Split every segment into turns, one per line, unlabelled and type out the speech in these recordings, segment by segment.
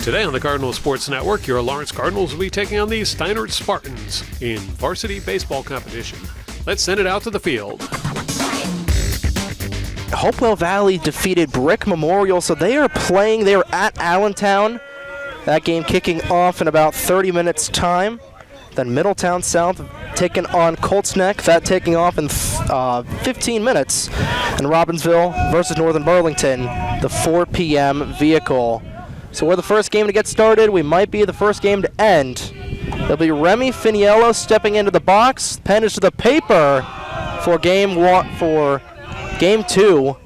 Today on the Cardinal Sports Network, your Lawrence Cardinals will be taking on the Steinert Spartans in varsity baseball competition. Let's send it out to the field.
Hopewell Valley defeated Brick Memorial, so they are at Allentown. That game kicking off in about 30 minutes time. Then Middletown South taking on Colts Neck, that taking off in 15 minutes. And Robbinsville versus Northern Burlington, the 4 p.m. vehicle. So we're the first game to get started. We might be the first game to end. It'll be Remy Finiello stepping into the box. Pen is to the paper for game 2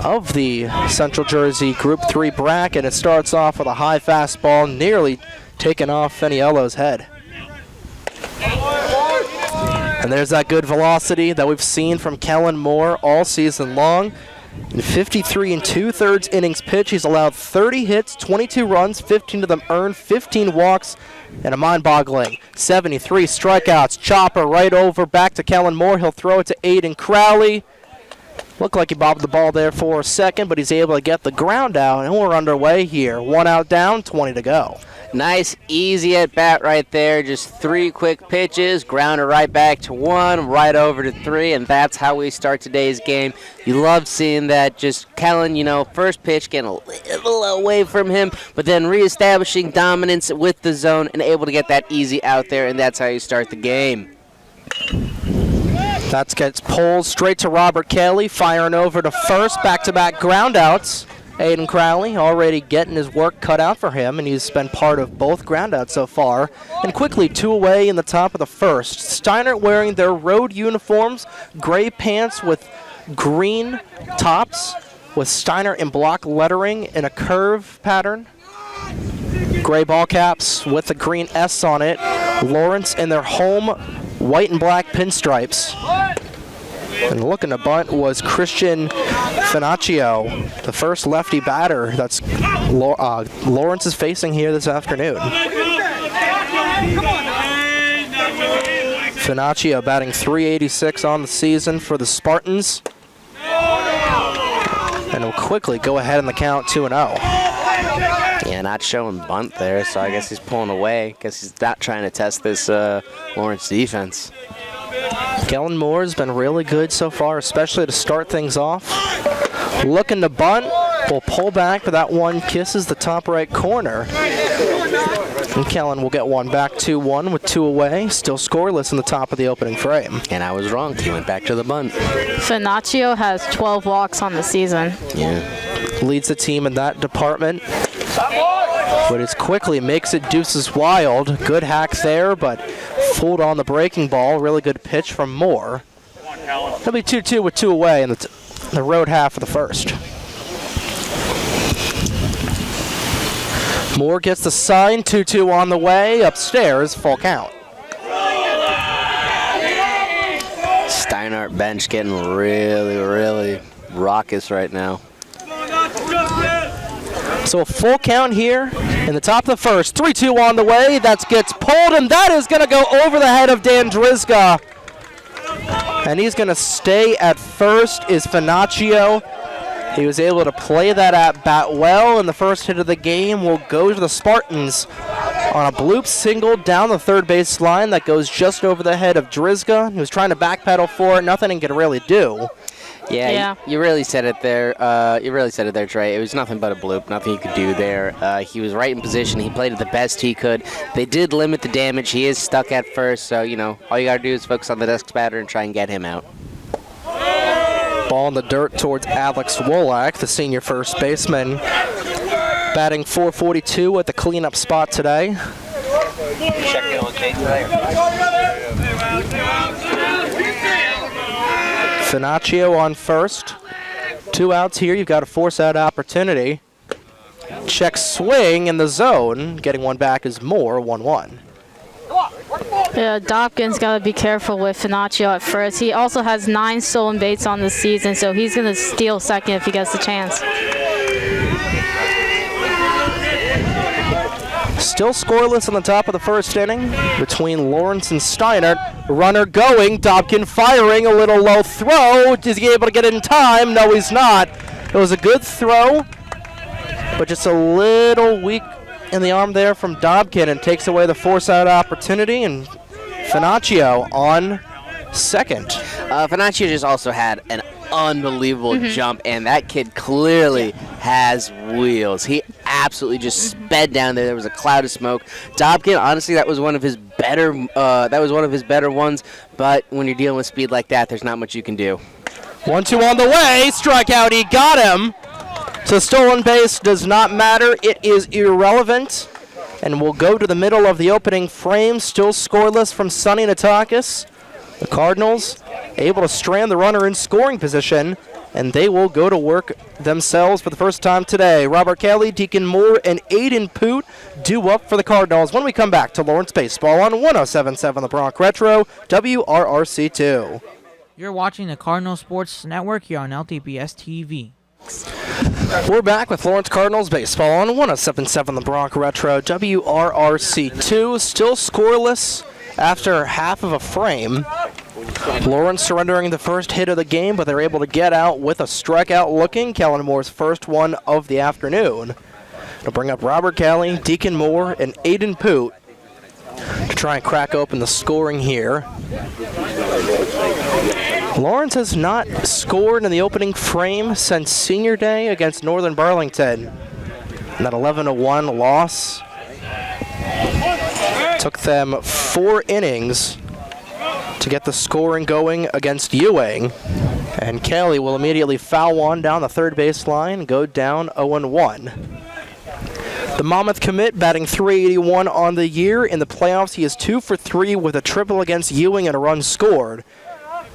of the Central Jersey Group 3 bracket. It starts off with a high fastball, nearly taking off Finiello's head. And there's that good velocity that we've seen from Kellen Moore all season long. In 53 2/3 innings pitch, he's allowed 30 hits, 22 runs, 15 of them earned, 15 walks, and a mind-boggling 73 strikeouts. Chopper right over, back to Kellen Moore. He'll throw it to Aiden Crowley. Looked like he bobbed the ball there for a second, but he's able to get the ground out, and we're underway here. 1 out down, 20 to go.
Nice, easy at bat right there. Just 3 quick pitches, grounder right back to 1, right over to 3, and that's how we start today's game. You love seeing that. Just Kellen, first pitch getting a little away from him, but then reestablishing dominance with the zone and able to get that easy out there, and that's how you start the game.
That gets pulled straight to Robert Kelly, firing over to first, back-to-back groundouts. Aiden Crowley already getting his work cut out for him, and he's been part of both groundouts so far. And quickly, 2 away in the top of the first. Steinert wearing their road uniforms, gray pants with green tops, with Steinert in block lettering in a curve pattern. Gray ball caps with the green S on it. Lawrence in their home white and black pinstripes. And looking to bunt was Christian Finaccio, the first lefty batter that's Lawrence is facing here this afternoon. Finaccio batting .386 on the season for the Spartans. And will quickly go ahead in the count 2-0.
Yeah, not showing bunt there, so I guess he's pulling away. Guess he's not trying to test this Lawrence defense.
Kellen Moore's been really good so far, especially to start things off. Looking to bunt, will pull back, but that one kisses the top right corner. And Kellen will get one back 2-1 with 2 away. Still scoreless in the top of the opening frame.
And I was wrong. He went back to the bunt.
Finaccio has 12 walks on the season.
Yeah.
Leads the team in that department. But it quickly makes it deuces wild. Good hack there, but fooled on the breaking ball. Really good pitch from Moore. It'll be 2-2 with 2 away in the road half of the first. Moore gets the sign. 2-2 on the way. Upstairs, full count.
Steinert bench getting really, really raucous right now.
So a full count here in the top of the first. 3-2 on the way. That gets pulled, and that is going to go over the head of Dan Drizga. And he's going to stay at first is Finaccio. He was able to play that at bat well, and the first hit of the game will go to the Spartans on a bloop single down the third base line that goes just over the head of Drizga. He was trying to backpedal for it. Nothing he could really do.
Yeah. You really said it there. Trey. It was nothing but a bloop. Nothing he could do there. He was right in position. He played it the best he could. They did limit the damage. He is stuck at first, so, all you got to do is focus on the next batter and try and get him out.
Ball in the dirt towards Alex Wolak, the senior first baseman. Batting .442 at the cleanup spot today. Finaccio on first. 2 outs here. You've got a force-out opportunity. Check swing in the zone. Getting one back is Moore, 1-1.
Yeah, Dobkin's got to be careful with Finaccio at first. He also has 9 stolen bases on the season, so he's going to steal second if he gets the chance.
Still scoreless in the top of the first inning between Lawrence and Steinert. Runner going, Dobkin firing, a little low throw. Is he able to get it in time? No, he's not. It was a good throw, but just a little weak in the arm there from Dobkin, and takes away the force-out opportunity, and Finaccio on second.
Finaccio just also had an unbelievable jump, and that kid clearly has wheels. He absolutely just sped down there. There was a cloud of smoke. Dobkin, honestly, that was one of his better ones, but when you're dealing with speed like that, there's not much you can do.
1-2 on the way, strikeout, he got him. So stolen base does not matter, it is irrelevant. And we'll go to the middle of the opening frame, still scoreless from Sonny Natakis. The Cardinals able to strand the runner in scoring position, and they will go to work themselves for the first time today. Robert Kelly, Deacon Moore, and Aiden Poot due up for the Cardinals when we come back to Lawrence Baseball on 107.7 The Bronx Retro, WRRC2.
You're watching the Cardinal Sports Network here on LTBS TV.
We're back with Lawrence Cardinals Baseball on 107.7 The Bronx Retro, WRRC2. Still scoreless after half of a frame. Lawrence surrendering the first hit of the game, but they're able to get out with a strikeout looking. Kellen Moore's first one of the afternoon. It'll bring up Robert Kelly, Deacon Moore, and Aiden Poot to try and crack open the scoring here. Lawrence has not scored in the opening frame since senior day against Northern Burlington. And that 11-1 loss took them 4 innings to get the scoring going against Ewing. And Kelly will immediately foul one down the third base line and go down 0-1. The Monmouth commit batting .381 on the year. In the playoffs, he is 2 for 3 with a triple against Ewing and a run scored.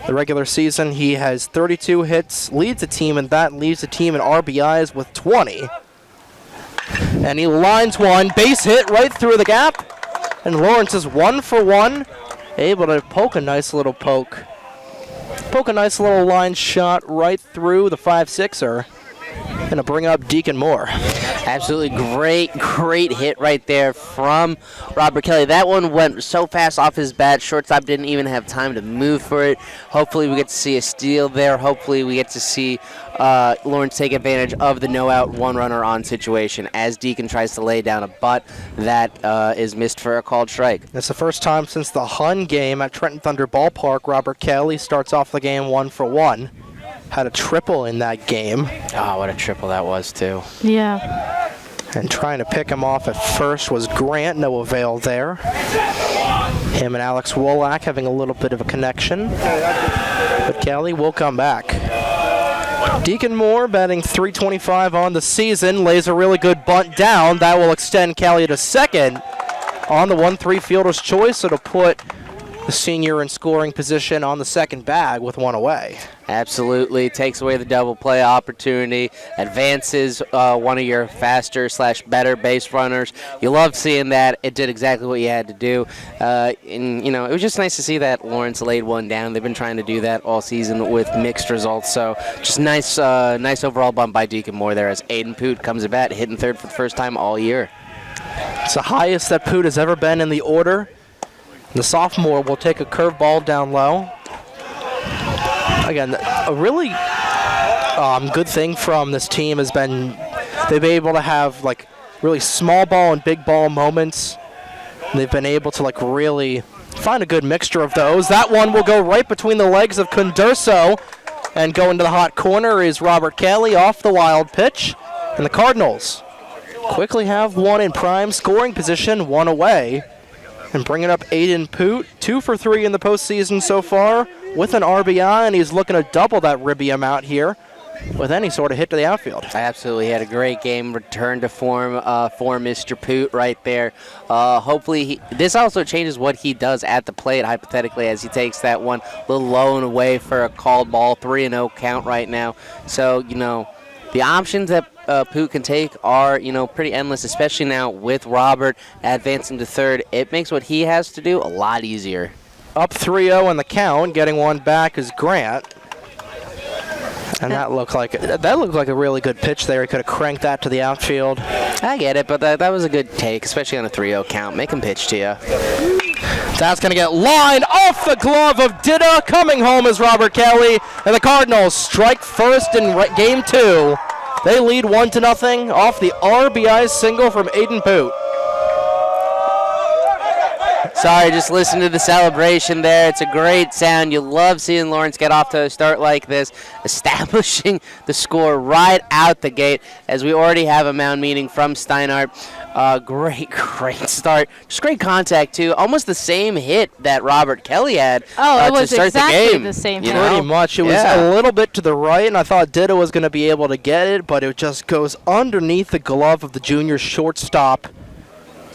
The regular season, he has 32 hits, leads the team, and that leaves the team in RBIs with 20. And he lines one, base hit right through the gap. And Lawrence is 1 for 1, able to poke a nice little Poke a nice little line shot right through the 5-6er. Going to bring up Deacon Moore.
Absolutely great hit right there from Robert Kelly. That one went so fast off his bat. Shortstop didn't even have time to move for it. Hopefully we get to see a steal there. Hopefully we get to see Lawrence take advantage of the no-out one-runner on situation as Deacon tries to lay down a butt that is missed for a called strike.
It's the first time since the Hun game at Trenton Thunder Ballpark. Robert Kelly starts off the game 1 for 1. Had a triple in that game.
Oh, what a triple that was, too.
Yeah.
And trying to pick him off at first was Grant. No avail there. Him and Alex Wolak having a little bit of a connection. But Kelly will come back. Deacon Moore batting .325 on the season. Lays a really good bunt down. That will extend Kelly to second on the 1-3 fielder's choice. It'll put the senior in scoring position on the second bag with 1 away.
Absolutely. Takes away the double play opportunity. Advances one of your faster/better base runners. You love seeing that. It did exactly what you had to do. And, it was just nice to see that Lawrence laid one down. They've been trying to do that all season with mixed results. So just nice overall bump by Deacon Moore there as Aiden Poot comes to bat, hitting third for the first time all year.
It's the highest that Poot has ever been in the order. The sophomore will take a curveball down low. Again, a really good thing from this team has been they've been able to have really small ball and big ball moments. They've been able to really find a good mixture of those. That one will go right between the legs of Condurso, and go into the hot corner is Robert Kelly off the wild pitch. And the Cardinals quickly have one in prime scoring position, 1 away. And bringing up Aiden Poot, 2 for 3 in the postseason so far with an RBI, and he's looking to double that ribby amount here with any sort of hit to the outfield.
Absolutely. He had a great game, return to form for Mr. Poot right there. Hopefully, this also changes what he does at the plate, hypothetically, as he takes that one little low and away for a called ball, 3-0 count right now. So, the options that Poot can take are, pretty endless, especially now with Robert advancing to third. It makes what he has to do a lot easier.
Up 3-0 in the count. Getting one back is Grant. And that looked like a really good pitch there. He could have cranked that to the outfield.
I get it, but that was a good take, especially on a 3-0 count. Make him pitch to you.
That's going to get lined off the glove of Dida. Coming home is Robert Kelly. And the Cardinals strike first in game 2. They lead 1-0 off the RBI single from Aiden Poot.
Sorry, just listen to the celebration there. It's a great sound. You love seeing Lawrence get off to a start like this, establishing the score right out the gate, as we already have a mound meeting from Steinert. Great start. Just great contact, too. Almost the same hit that Robert Kelly had
it was
to start
exactly
the game.
the same
you
hit.
know?
Pretty much. It was a little bit to the right, and I thought Dida was going to be able to get it, but it just goes underneath the glove of the junior shortstop.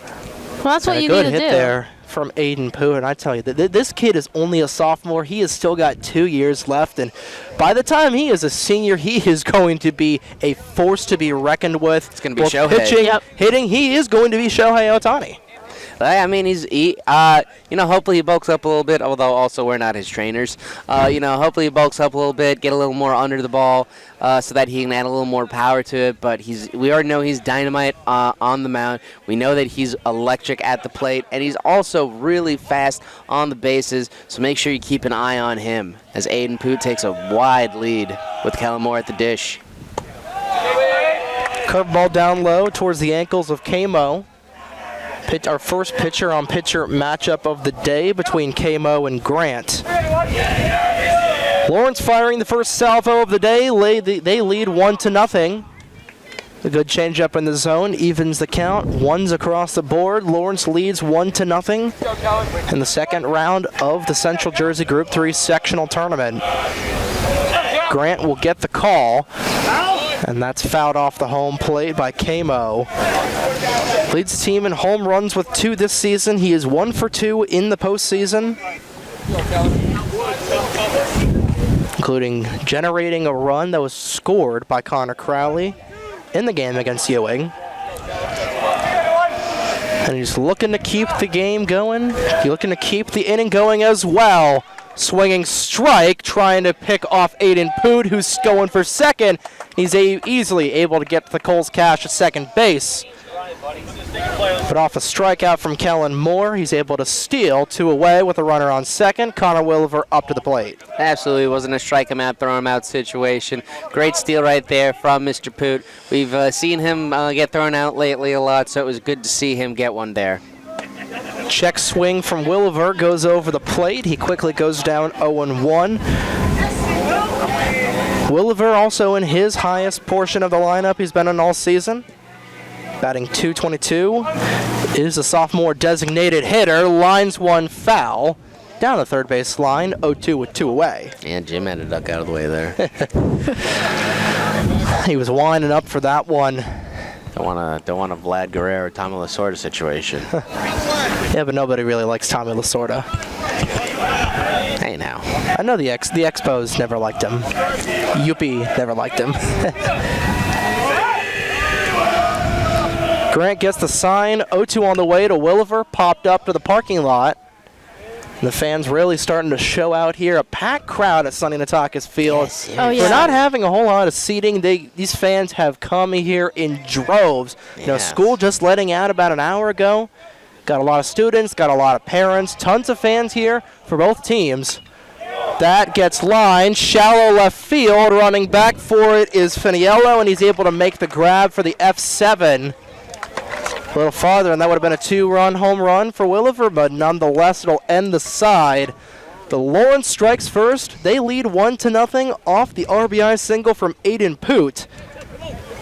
Well, that's what
And
you
a
need
good
to
hit
do.
there from Aiden Poot, and I tell you, this kid is only a sophomore. He has still got 2 years left, and by the time he is a senior, he is going to be a force to be reckoned with.
It's going to be
Both
Shohei.
pitching, hitting, he is going to be Shohei Ohtani.
I mean, hopefully he bulks up a little bit, although also we're not his trainers. Hopefully he bulks up a little bit, get a little more under the ball so that he can add a little more power to it. But we already know he's dynamite on the mound. We know that he's electric at the plate, and he's also really fast on the bases. So make sure you keep an eye on him as Aiden Poot takes a wide lead with Kellen Moore at the dish.
Curveball down low towards the ankles of Kamo. Our first pitcher-on-pitcher matchup of the day between Kamo and Grant. Lawrence firing the first salvo of the day. They lead 1-0. A good changeup in the zone evens the count. Ones across the board. Lawrence leads 1-0 in the second round of the Central Jersey Group 3 sectional tournament. Grant will get the call, and that's fouled off the home plate by Kamo. Leads the team in home runs with 2 this season. He is 1 for 2 in the postseason, including generating a run that was scored by Connor Crowley in the game against Ewing. And he's looking to keep the game going. He's looking to keep the inning going as well. Swinging strike, trying to pick off Aiden Poot, who's going for second. He's easily able to get the Coles Cash at second base. But off a strikeout from Kellen Moore, he's able to steal 2 away with a runner on second. Connor Williver up to the plate.
Absolutely wasn't a strike him out, throw him out situation. Great steal right there from Mr. Poot. We've seen him get thrown out lately a lot, so it was good to see him get one there.
Check swing from Williver goes over the plate. He quickly goes down 0-1. Williver also in his highest portion of the lineup he's been in all season. Batting .222, is a sophomore designated hitter, lines one foul, down the third base line, 0-2 with 2 away.
And Jim had to duck out of the way there.
He was winding up for that one.
Don't want a Vlad Guerrero or Tommy Lasorda situation.
Yeah, but nobody really likes Tommy Lasorda.
Hey now.
I know the Expos never liked him. Yuppie never liked him. Grant gets the sign. 0-2 on the way to Williver. Popped up to the parking lot. And the fans really starting to show out here. A packed crowd at Sonny Nataka's Field.
Yes,
Oh, yeah.
We're not having a whole lot of seating. These fans have come here in droves. You know,
Yes.
school just letting out about an hour ago. Got a lot of students, got a lot of parents. Tons of fans here for both teams. That gets lined. Shallow left field. Running back for it is Finiello, and he's able to make the grab for the F7. A little farther, and that would have been a 2-run home run for Williver, but nonetheless, it'll end the side. The Lawrence strikes first. They lead 1-0 off the RBI single from Aiden Poot.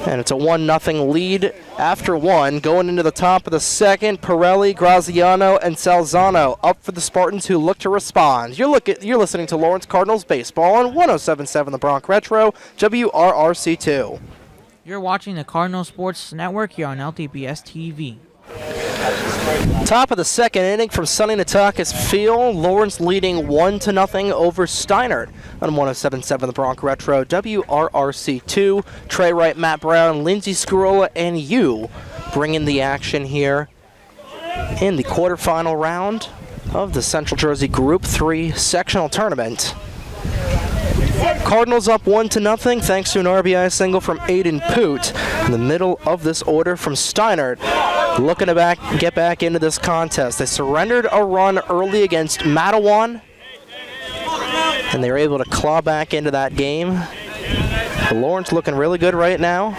And it's a 1-0 lead after 1. Going into the top of the second, Pirelli, Graziano, and Salzano up for the Spartans, who look to respond. You're listening to Lawrence Cardinals Baseball on 107.7 The Bronx Retro, WRRC2.
You're watching the Cardinal Sports Network here on LTPS TV.
Top of the second inning from Sonny Nataka's Field. Lawrence leading 1-0 over Steinert. on 107.7 The Bronx Retro, WRRC2. Trey Wright, Matt Brown, Lindsey Scarola, and you bringing the action here in the quarterfinal round of the Central Jersey Group 3 sectional tournament. Cardinals up 1-0 thanks to an RBI single from Aiden Poot in the middle of this order from Steinert. Looking to get back into this contest. They surrendered a run early against Matawan, and they were able to claw back into that game. Lawrence looking really good right now.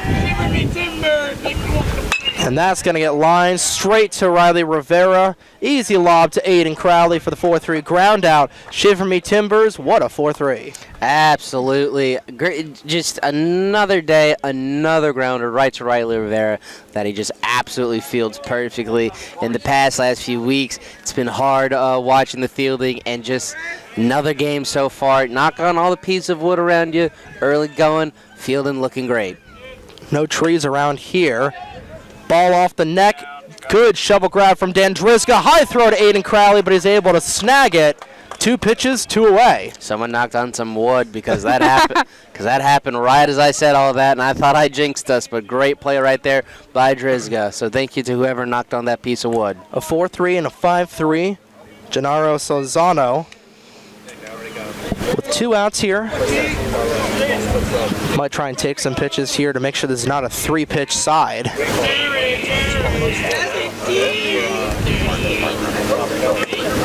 And that's going to get lined straight to Riley Rivera. Easy lob to Aiden Crowley for the 4-3 ground out. Shiver Me Timbers, what a 4-3.
Absolutely. Great. Just another day, another grounder right to Riley Rivera that he just absolutely fields perfectly. In the last few weeks, it's been hard watching the fielding, and just another game so far. Knock on all the pieces of wood around you. Early going, fielding looking great.
No trees around here. Ball off the neck. Good shovel grab from Dan Driska. High throw to Aiden Crowley, but he's able to snag it. 2 pitches, 2 away.
Someone knocked on some wood because that happened. Because that happened right as I said all that, and I thought I jinxed us. But great play right there by Driska. So thank you to whoever knocked on that piece of wood.
A 4-3 and a 5-3. Gennaro Solzano with 2 outs here. Might try and take some pitches here to make sure there's not a 3-pitch side.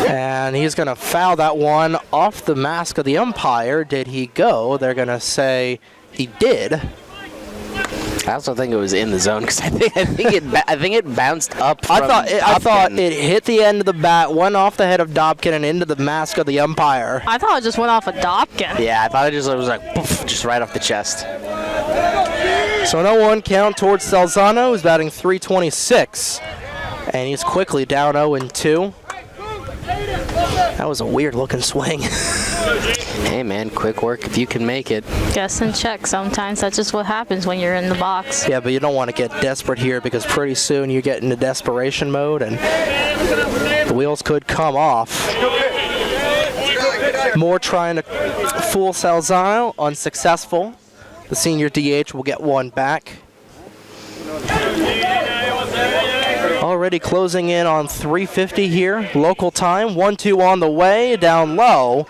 And he's going to foul that one off the mask of the umpire. Did he go? They're going to say he did.
I also think it was in the zone because I think it bounced up. From
I thought it hit the end of the bat, went off the head of Dobkin and into the mask of the umpire.
I thought it just went off of Dobkin.
Yeah, I thought it was like poof, just right off the chest.
So an 0-1 count towards Salzano, who's batting .326, and he's quickly down 0-2. That was a weird looking swing.
Hey man, quick work if you can make it.
Guess and check sometimes. That's just what happens when you're in the box.
Yeah, but you don't want to get desperate here because pretty soon you get into desperation mode and the wheels could come off. Moore trying to fool Salzano, unsuccessful. The senior DH will get one back. Already closing in on 3:50 here. Local time, 1-2 on the way, down low.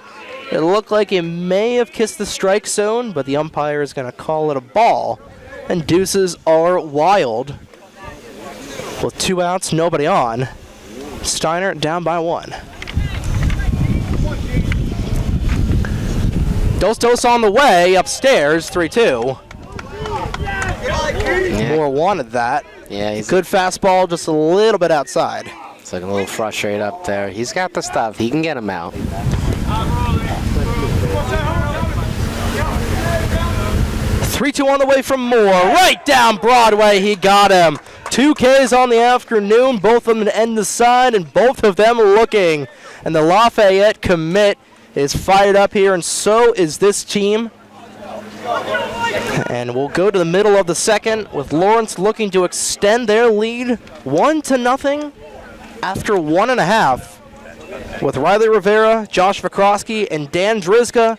It looked like he may have kissed the strike zone, but the umpire is going to call it a ball. And deuces are wild. With 2 outs, nobody on. Steinert down by 1. Dos on the way, upstairs, 3-2.
Yeah.
Moore wanted that.
Yeah, he's
good fastball, just a little bit outside.
It's looking a little frustrated up there. He's got the stuff. He can get him out.
3-2 on the way from Moore. Right down Broadway, he got him. 2 Ks on the afternoon, both of them to end the side, and both of them looking. And the Lafayette commit is fired up here, and so is this team. And we'll go to the middle of the second with Lawrence looking to extend their lead 1-0 after 1.5 with Riley Rivera, Josh Vikrosky, and Dan Driska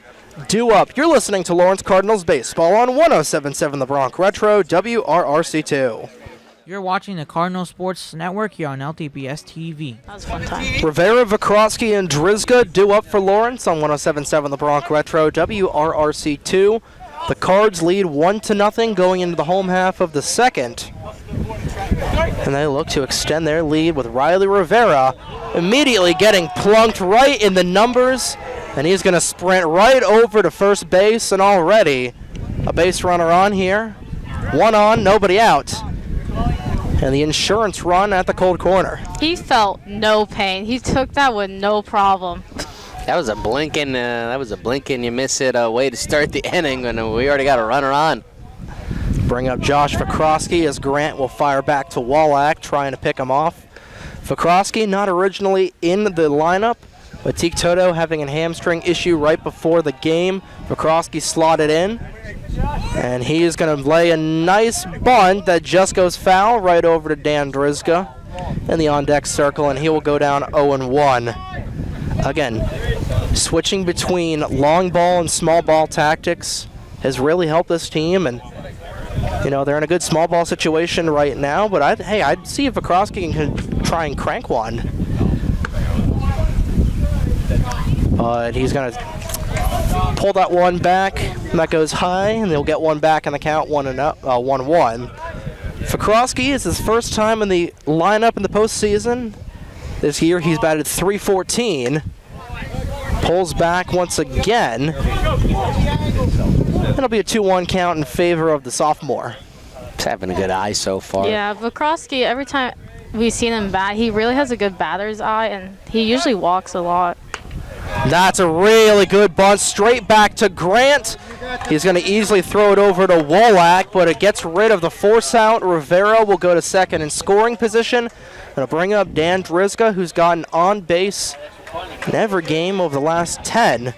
due up. You're listening to Lawrence Cardinals Baseball on 107.7 The Bronx Retro, WRRC2.
You're watching the Cardinal Sports Network here on LTPS TV.
That was a fun time.
Rivera, Vikrosky, and Driska due up for Lawrence on 107.7 The Bronx Retro, WRRC2. The Cards lead 1-0 going into the home half of the second. And they look to extend their lead with Riley Rivera immediately getting plunked right in the numbers. And he's going to sprint right over to first base, and already a base runner on here. 1 on, nobody out. And the insurance run at the cold corner.
He felt no pain. He took that with no problem.
That was a blinking you miss it way to start the inning, and we already got a runner on.
Bring up Josh Vikrosky as Grant will fire back to Wallach, trying to pick him off. Vikrosky not originally in the lineup, but Teak Toto having a hamstring issue right before the game. Vikrosky slotted in, and he is going to lay a nice bunt that just goes foul right over to Dan Driska in the on-deck circle, and he will go down 0-1. Again, Switching between long ball and small ball tactics has really helped this team, and they're in a good small ball situation right now, but I'd see if Vakrowski can try and crank one. But he's going to pull that one back, and that goes high, and they'll get one back in the count, 1-1. Vakrowski is his first time in the lineup in the postseason. This year he's batted .314. Pulls back once again. It'll be a 2-1 count in favor of the sophomore.
He's having a good eye so far.
Yeah, Vakrowski, every time we've seen him bat, he really has a good batter's eye, and he usually walks a lot.
That's a really good bunt, straight back to Grant. He's going to easily throw it over to Wolak, but it gets rid of the force out. Rivera will go to second in scoring position. Going to bring up Dan Drizga, who's gotten on base in every game over the last 10.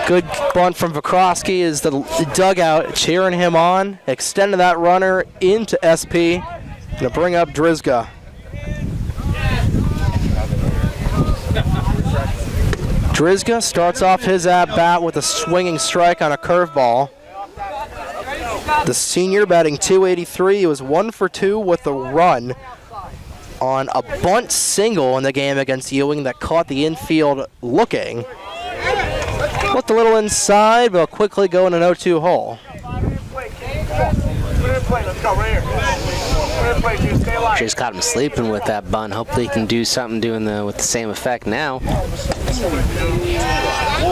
Good bunt from Vakrowski as the dugout cheering him on. Extended that runner into SP. Going to bring up Drizga. Drizga starts off his at-bat with a swinging strike on a curveball. The senior batting .283. He was 1 for 2 with a run on a bunt single in the game against Ewing that caught the infield looking. Looked a little inside, but will quickly go in an 0-2 hole.
Just caught him sleeping with that bunt. Hopefully he can do something with the same effect now.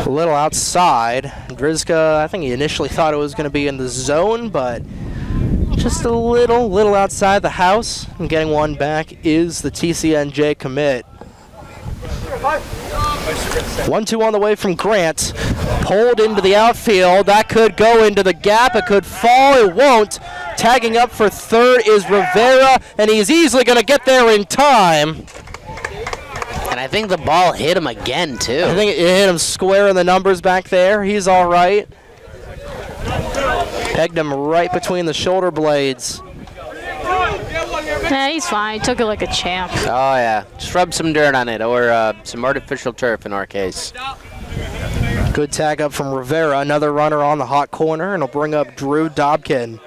A little outside. Drizga, I think he initially thought it was going to be in the zone, but just a little outside the house. And getting one back is the TCNJ commit. 1-2 on the way from Grant. Pulled into the outfield. That could go into the gap. It could fall. It won't. Tagging up for third is Rivera, and he's easily going to get there in time.
And I think the ball hit him again, too.
I think it hit him square in the numbers back there. He's all right. Pegged him right between the shoulder blades.
Yeah, he's fine. He took it like a champ.
Oh, yeah. Just rub some dirt on it, or some artificial turf in our case.
Good tag up from Rivera. Another runner on the hot corner, and he'll bring up Drew Dobkin.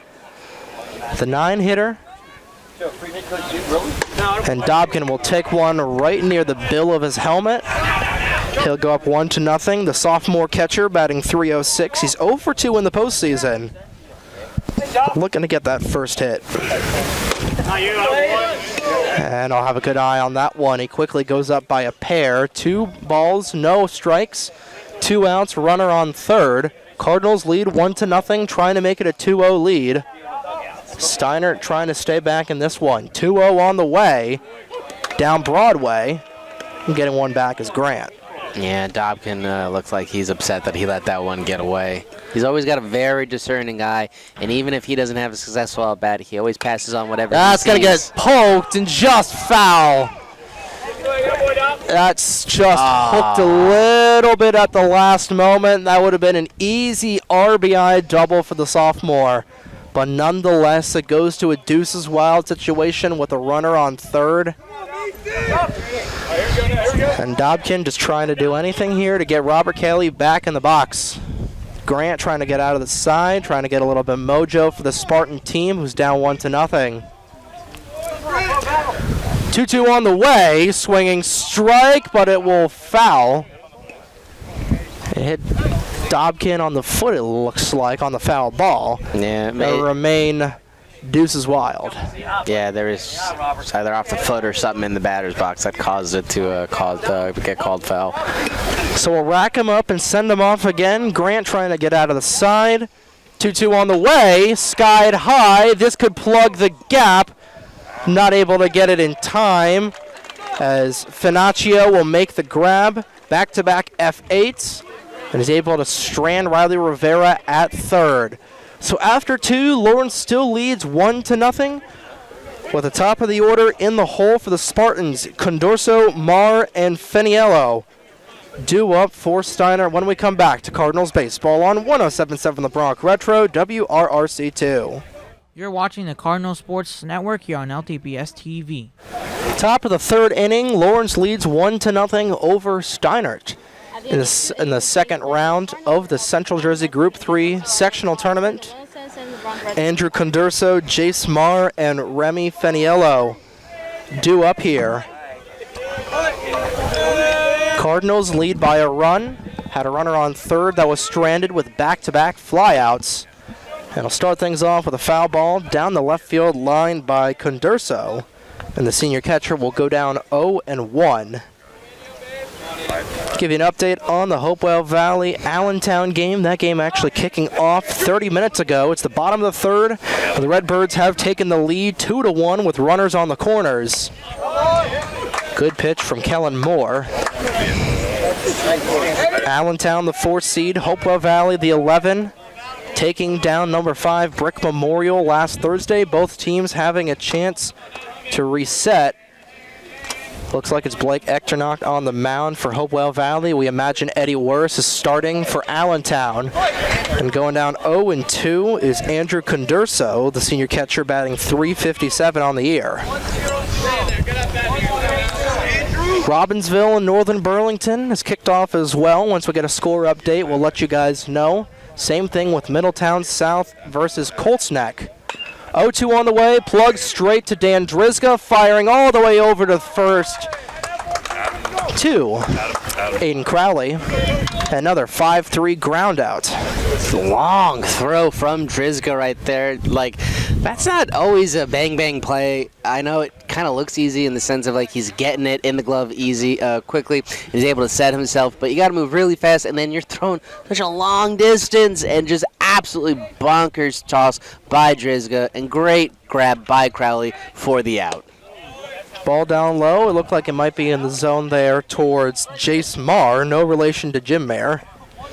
The 9-hitter. And Dobkin will take one right near the bill of his helmet. He'll go up 1-0. The sophomore catcher batting .306. He's 0 for 2 in the postseason. Looking to get that first hit. And I'll have a good eye on that one. He quickly goes up by a pair. 2 balls, no strikes. 2 outs, runner on third. Cardinals lead 1-0, trying to make it a 2-0 lead. Steinert trying to stay back in this one. 2-0 on the way. Down Broadway. And getting one back is Grant.
Yeah, Dobkin looks like he's upset that he let that one get away. He's always got a very discerning eye, and even if he doesn't have a successful at-bat, he always passes on whatever
That's
he sees.
going to get poked and just foul. That's just hooked a little bit at the last moment. That would have been an easy RBI double for the sophomore. But nonetheless, it goes to a deuces wild situation with a runner on third. And Dobkin just trying to do anything here to get Robert Kelly back in the box. Grant trying to get out of the side, trying to get a little bit of mojo for the Spartan team, who's down 1-0. 2-2 on the way, swinging strike, but it will foul. It hit Dobkin on the foot, it looks like, on the foul ball.
Yeah,
It'll remain deuces wild.
Yeah, there is either off the foot or something in the batter's box that caused it to get called foul.
So we'll rack him up and send him off again. Grant trying to get out of the side. 2-2 on the way, skied high. This could plug the gap. Not able to get it in time as Finaccio will make the grab. Back-to-back F8s. And is able to strand Riley Rivera at third. So after 2, Lawrence still leads 1-0. With the top of the order in the hole for the Spartans, Condorso, Marr, and Feniello. Due up for Steiner when we come back to Cardinals Baseball on 107.7 The Bronx Retro, WRRC2.
You're watching the Cardinal Sports Network here on LTPS TV.
Top of the third inning, Lawrence leads 1-0 over Steinert. in the second round of the Central Jersey Group 3 sectional tournament. Andrew Condurso, Jace Marr, and Remy Feniello due up here. Cardinals lead by a run. Had a runner on third that was stranded with back-to-back flyouts. And will start things off with a foul ball down the left field line by Condurso. And the senior catcher will go down 0-1. Give you an update on the Hopewell Valley Allentown game. That game actually kicking off 30 minutes ago. It's the bottom of the third. The Redbirds have taken the lead 2-1 with runners on the corners. Good pitch from Kellen Moore. Allentown, the 4th seed. Hopewell Valley, the 11. Taking down number 5, Brick Memorial, last Thursday. Both teams having a chance to reset. Looks like it's Blake Echternock on the mound for Hopewell Valley. We imagine Eddie Worse is starting for Allentown. And going down 0-2 is Andrew Condurso, the senior catcher, batting .357 on the year. Robbinsville and Northern Burlington has kicked off as well. Once we get a score update, we'll let you guys know. Same thing with Middletown South versus Colts Neck. 0-2 on the way, plugged straight to Dan Drizga, firing all the way over to first to Aiden Crowley. Another 5-3 ground out.
Long throw from Drizga right there. Like, that's not always a bang-bang play. I know it kind of looks easy in the sense of, like, he's getting it in the glove easy, quickly. He's able to set himself, but you got to move really fast, and then you're throwing such a long distance, and just absolutely bonkers toss by Drizga, and great grab by Crowley for the out.
Ball down low. It looked like it might be in the zone there towards Jace Marr. No relation to Jim Mayer.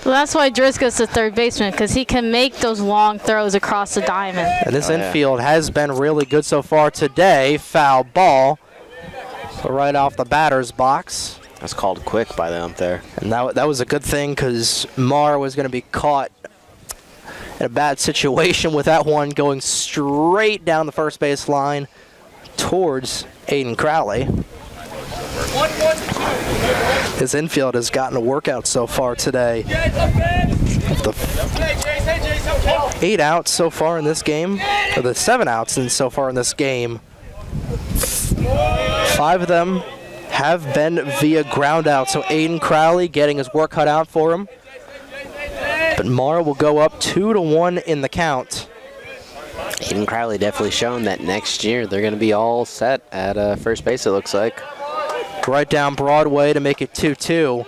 Well, that's why Drizga's the third baseman, because he can make those long throws across the diamond.
And this infield has been really good so far today. Foul ball right off the batter's box.
That's called quick by them there.
And that was a good thing, because Marr was going to be caught in a bad situation with that one going straight down the first base line towards Aiden Crowley. His infield has gotten a workout so far today. 8 outs so far in this game, or the 7 outs so far in this game. 5 of them have been via ground out, so Aiden Crowley getting his work cut out for him. But Marr will go up 2-1 in the count.
Aiden Crowley definitely shown that next year they're going to be all set at first base, it looks like.
Right down Broadway to make it 2-2.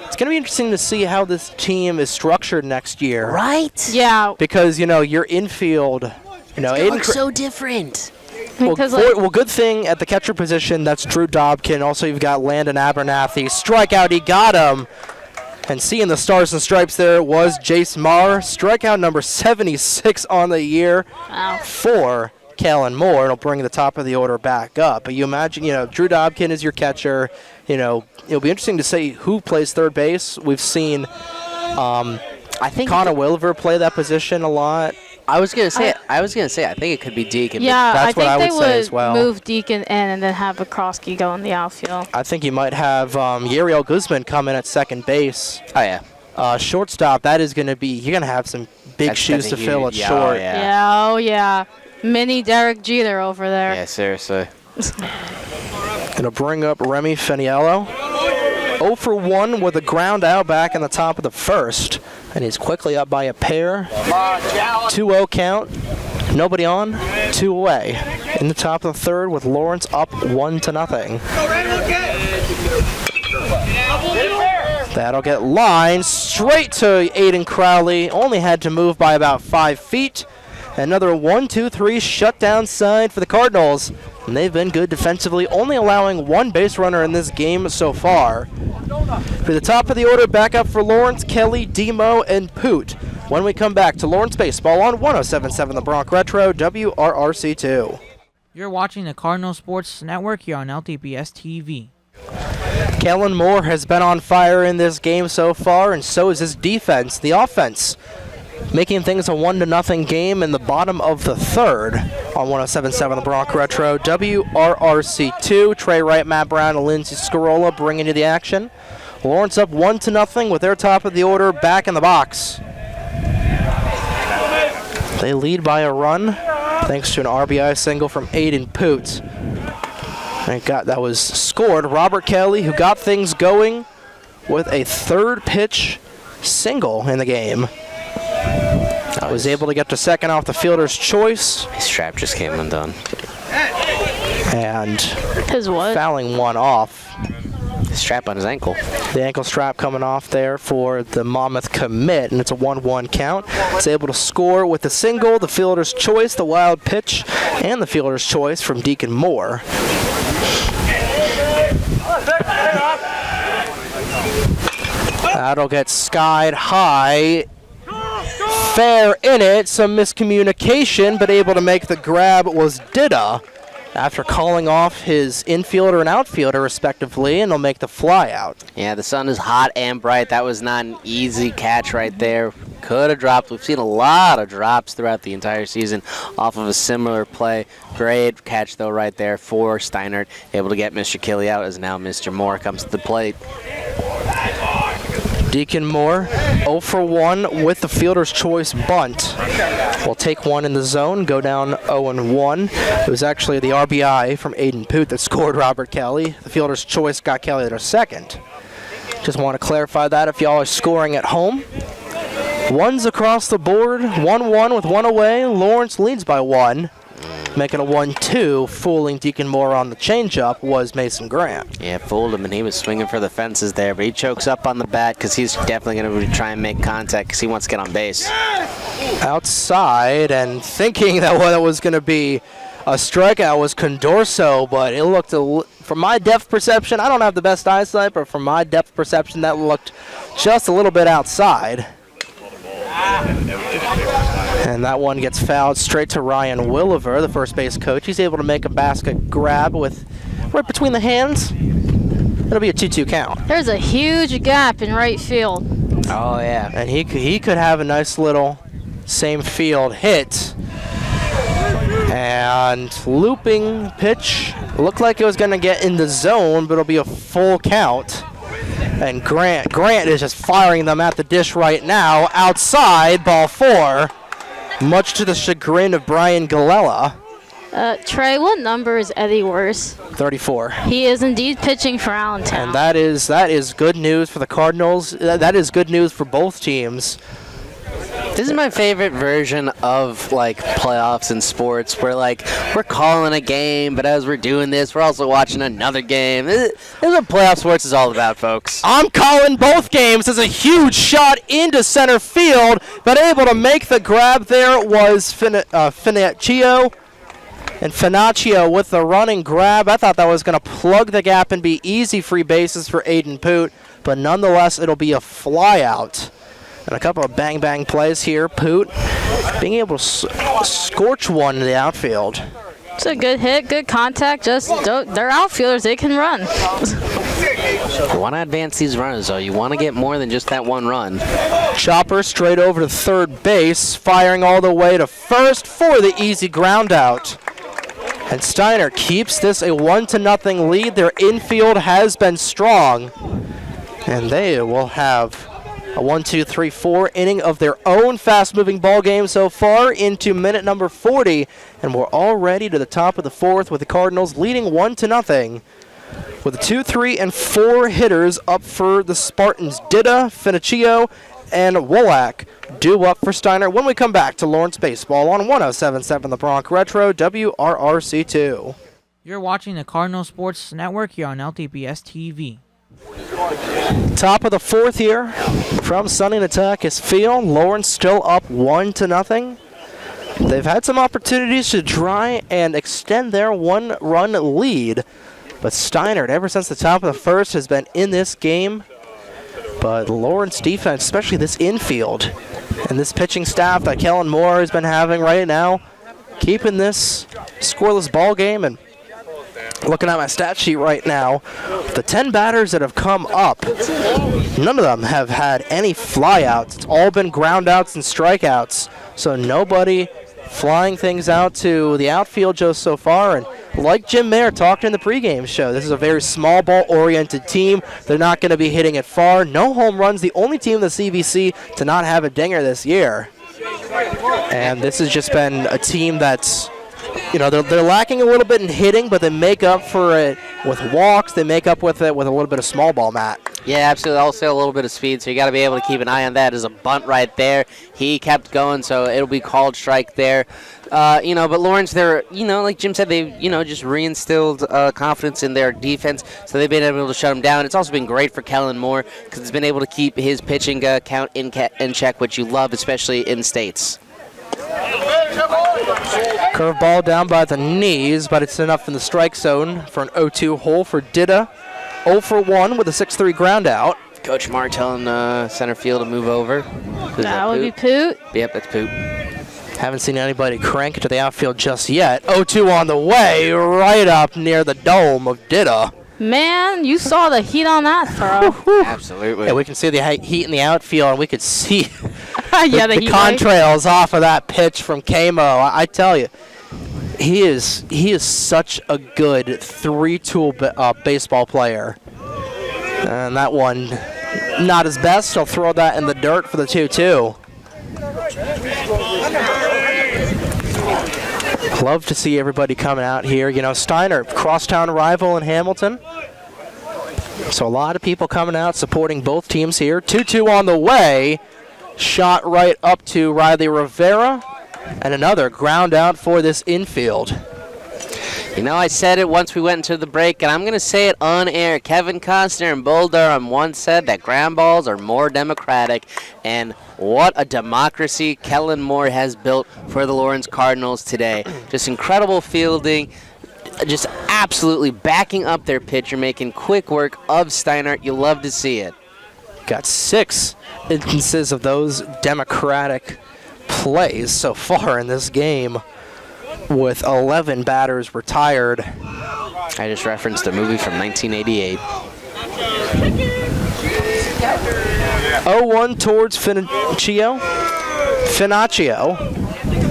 It's going to be interesting to see how this team is structured next year.
Right?
Yeah.
Because, your infield,
It looks so different.
Well, good thing at the catcher position, that's Drew Dobkin. Also, you've got Landon Abernathy. Strikeout, he got him. And seeing the stars and stripes there was Jace Marr. Strikeout number 76 on the year for Kellen Moore. It'll bring the top of the order back up. But you imagine, Drew Dobkin is your catcher. It'll be interesting to see who plays third base. We've seen
I think
Connor Wilver play that position a lot.
I was gonna say I think it could be Deacon.
Yeah,
that's what I would say as well.
Move Deacon in and then have Bukowski go in the outfield.
I think you might have Yariel Guzman come in at second base.
Oh yeah.
Shortstop, that is going to be, you're going to have some big shoes to fill at short.
Yeah. Mini Derek Jeter over there.
Yeah, seriously.
Going to bring up Remy Feniello. 0 for 1 with a ground out back in the top of the first. And he's quickly up by a pair. 2-0 count. Nobody on, 2 away. In the top of the third with Lawrence up 1-0. That'll get lined straight to Aiden Crowley. Only had to move by about 5 feet. Another 1-2-3 shutdown side for the Cardinals. And they've been good defensively, only allowing 1 base runner in this game so far. For the top of the order, back up for Lawrence, Kelly, Demo, and Poot. When we come back to Lawrence Baseball on 107.7 The Bronx Retro, WRRC2.
You're watching the Cardinal Sports Network here on LTPS TV.
Kellen Moore has been on fire in this game so far, and so is his defense. The offense making things a 1-0 game in the bottom of the third on 107.7 The Bronx Retro, WRRC2. Trey Wright, Matt Brown, and Lindsey Scarola bringing you the action. Lawrence up 1-0 with their top of the order back in the box. They lead by a run thanks to an RBI single from Aiden Poot. And that was scored. Robert Kelly, who got things going with a third pitch single in the game. Was able to get to second off the fielder's choice.
His strap just came undone.
And
His what?
fouling one off.
His strap on his ankle.
The ankle strap coming off there for the Monmouth commit, and it's a 1-1 count. It's able to score with the single, the fielder's choice, the wild pitch, and the fielder's choice from Deacon Moore. That'll get skied high. Fair in it, some miscommunication, but able to make the grab was Dida after calling off his infielder and outfielder respectively, and they'll make the fly out.
Yeah, the sun is hot and bright. That was not an easy catch right there. Could have dropped. We've seen a lot of drops throughout the entire season off of a similar play. Great catch, though, right there for Steinert. Able to get Mr. Kelly out as now Mr. Moore comes to the plate.
Deacon Moore 0 for 1 with the fielder's choice bunt. Will take one in the zone, go down 0-1. It was actually the RBI from Aiden Poot that scored Robert Kelly. The fielder's choice got Kelly at a second. Just want to clarify that if y'all are scoring at home. Ones across the board, 1-1 with one away. Lawrence leads by 1. Making a 1-2, fooling Deacon Moore on the changeup was Mason Grant.
Yeah, fooled him, and he was swinging for the fences there, but he chokes up on the bat because he's definitely going to try and make contact because he wants to get on base.
Outside, and thinking that what it was going to be a strikeout was Condorso, but it looked, from my depth perception, I don't have the best eyesight, but from my depth perception, that looked just a little bit outside. And that one gets fouled straight to Ryan Williver, the first base coach. He's able to make a basket grab with right between the hands. It'll be a 2-2 count.
There's a huge gap in right field.
Oh, yeah.
And he could have a nice little same field hit. And looping pitch. Looked like it was going to get in the zone, but it'll be a full count. And Grant is just firing them at the dish right now. Outside, ball 4. Much to the chagrin of Brian Galella.
Trey, what number is Eddie Worse?
34.
He is indeed pitching for Allentown.
And that is good news for the Cardinals. That is good news for both teams.
This is my favorite version of like playoffs in sports where like we're calling a game, but as we're doing this, we're also watching another game. This is what playoff sports is all about, folks.
I'm calling both games as a huge shot into center field, but able to make the grab there was Finaccio. And Finaccio with the running grab. I thought that was going to plug the gap and be easy free bases for Aiden Poot, but nonetheless, it'll be a fly out. And a couple of bang-bang plays here. Poot being able to scorch one in the outfield.
It's a good hit, good contact. Just they're outfielders. They can run.
You want to advance these runners, though. You want to get more than just that one run.
Chopper straight over to third base, firing all the way to first for the easy ground out. And Steiner keeps this a 1-0 lead. Their infield has been strong. And they will have a 1-2-3-4 inning of their own fast-moving ball game so far into minute number 40. And we're already to the top of the 4th with the Cardinals leading 1-0. With the 2, 3, and 4 hitters up for the Spartans. Dida, Finaccio, and Wolak due up for Steiner when we come back to Lawrence Baseball on 107.7 The Bronx Retro, WRRC2.
You're watching the Cardinal Sports Network here on LTPS TV.
Top of the 4th here from Sunny Natakis Field. Lawrence still up 1-0. They've had some opportunities to try and extend their one-run lead, but Steinert, ever since the top of the 1st, has been in this game. But Lawrence defense, especially this infield, and this pitching staff that Kellen Moore has been having right now, keeping this scoreless ball game. And looking at my stat sheet right now, the 10 batters that have come up, none of them have had any flyouts. It's all been groundouts and strikeouts. So nobody flying things out to the outfield just so far. And like Jim Mayer talked in the pregame show, this is a very small ball-oriented team. They're not going to be hitting it far. No home runs. The only team in the CVC to not have a dinger this year. And this has just been a team that's, they're lacking a little bit in hitting, but they make up for it with walks. They make up with it with a little bit of small ball, Matt.
Yeah, absolutely. Also a little bit of speed, so you got to be able to keep an eye on that. As a bunt right there. He kept going, so it'll be called strike there. But Lawrence, they're, like Jim said, they, just reinstilled confidence in their defense, so they've been able to shut them down. It's also been great for Kellen Moore because it's been able to keep his pitching count in check, which you love, especially in states.
Curveball down by the knees, but it's enough in the strike zone for an 0-2 hole for Dida. 0 for 1 with a 6-3 ground out.
Coach Mark telling center field to move over.
That would be Poot.
Yep, that's Poot.
Haven't seen anybody crank it to the outfield just yet. 0-2 on the way, right up near the dome of Dida.
Man, you saw the heat on that throw.
Absolutely.
Yeah, we can see the heat in the outfield, and we could see
yeah, the
the
heat
contrails off of that pitch from Kamo. I tell you, he is such a good 3-tool baseball player. And that one, not his best. He'll throw that in the dirt for the 2-2. Love to see everybody coming out here. Steinert, crosstown rival in Hamilton. So a lot of people coming out supporting both teams here. 2-2 on the way. Shot right up to Riley Rivera. And another ground out for this infield.
I said it once we went into the break, and I'm going to say it on air. Kevin Costner and Bull Durham once said that ground balls are more democratic, and what a democracy Kellen Moore has built for the Lawrence Cardinals today. Just incredible fielding, just absolutely backing up their pitcher, making quick work of Steinert. You love to see it.
Got 6 instances of those democratic plays so far in this game, with 11 batters retired.
I just referenced a movie from 1988.
0-1 towards Finaccio.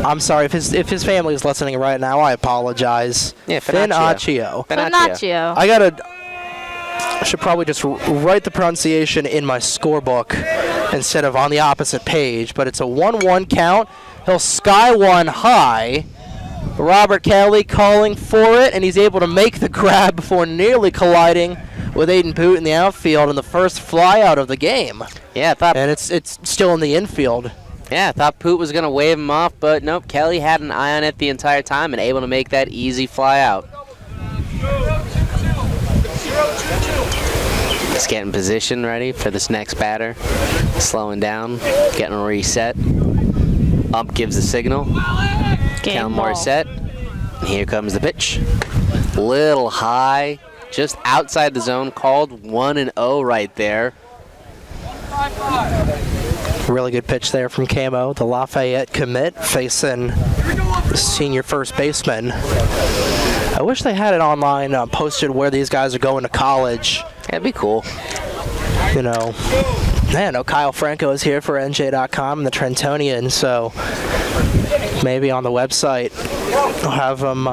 I'm sorry if his family is listening right now. I apologize.
Yeah,
Finaccio.
Finaccio.
I should probably just write the pronunciation in my scorebook instead of on the opposite page. But it's a 1-1 count. He'll sky one high. Robert Kelly calling for it, and he's able to make the grab before nearly colliding with Aiden Poot in the outfield in the first flyout of the game.
Yeah, I thought.
And it's still in the infield.
Yeah, I thought Poot was going to wave him off, but nope, Kelly had an eye on it the entire time and able to make that easy fly out. Just getting position ready for this next batter. Slowing down, getting a reset. Ump gives the signal. Kellen Moore set. And here comes the pitch. Little high, just outside the zone, called 1-0 right there.
Really good pitch there from Camo, the Lafayette commit, facing the senior first baseman. I wish they had it online posted where these guys are going to college.
That'd be cool.
I know Kyle Franco is here for NJ.com and the Trentonian, so maybe on the website I'll have them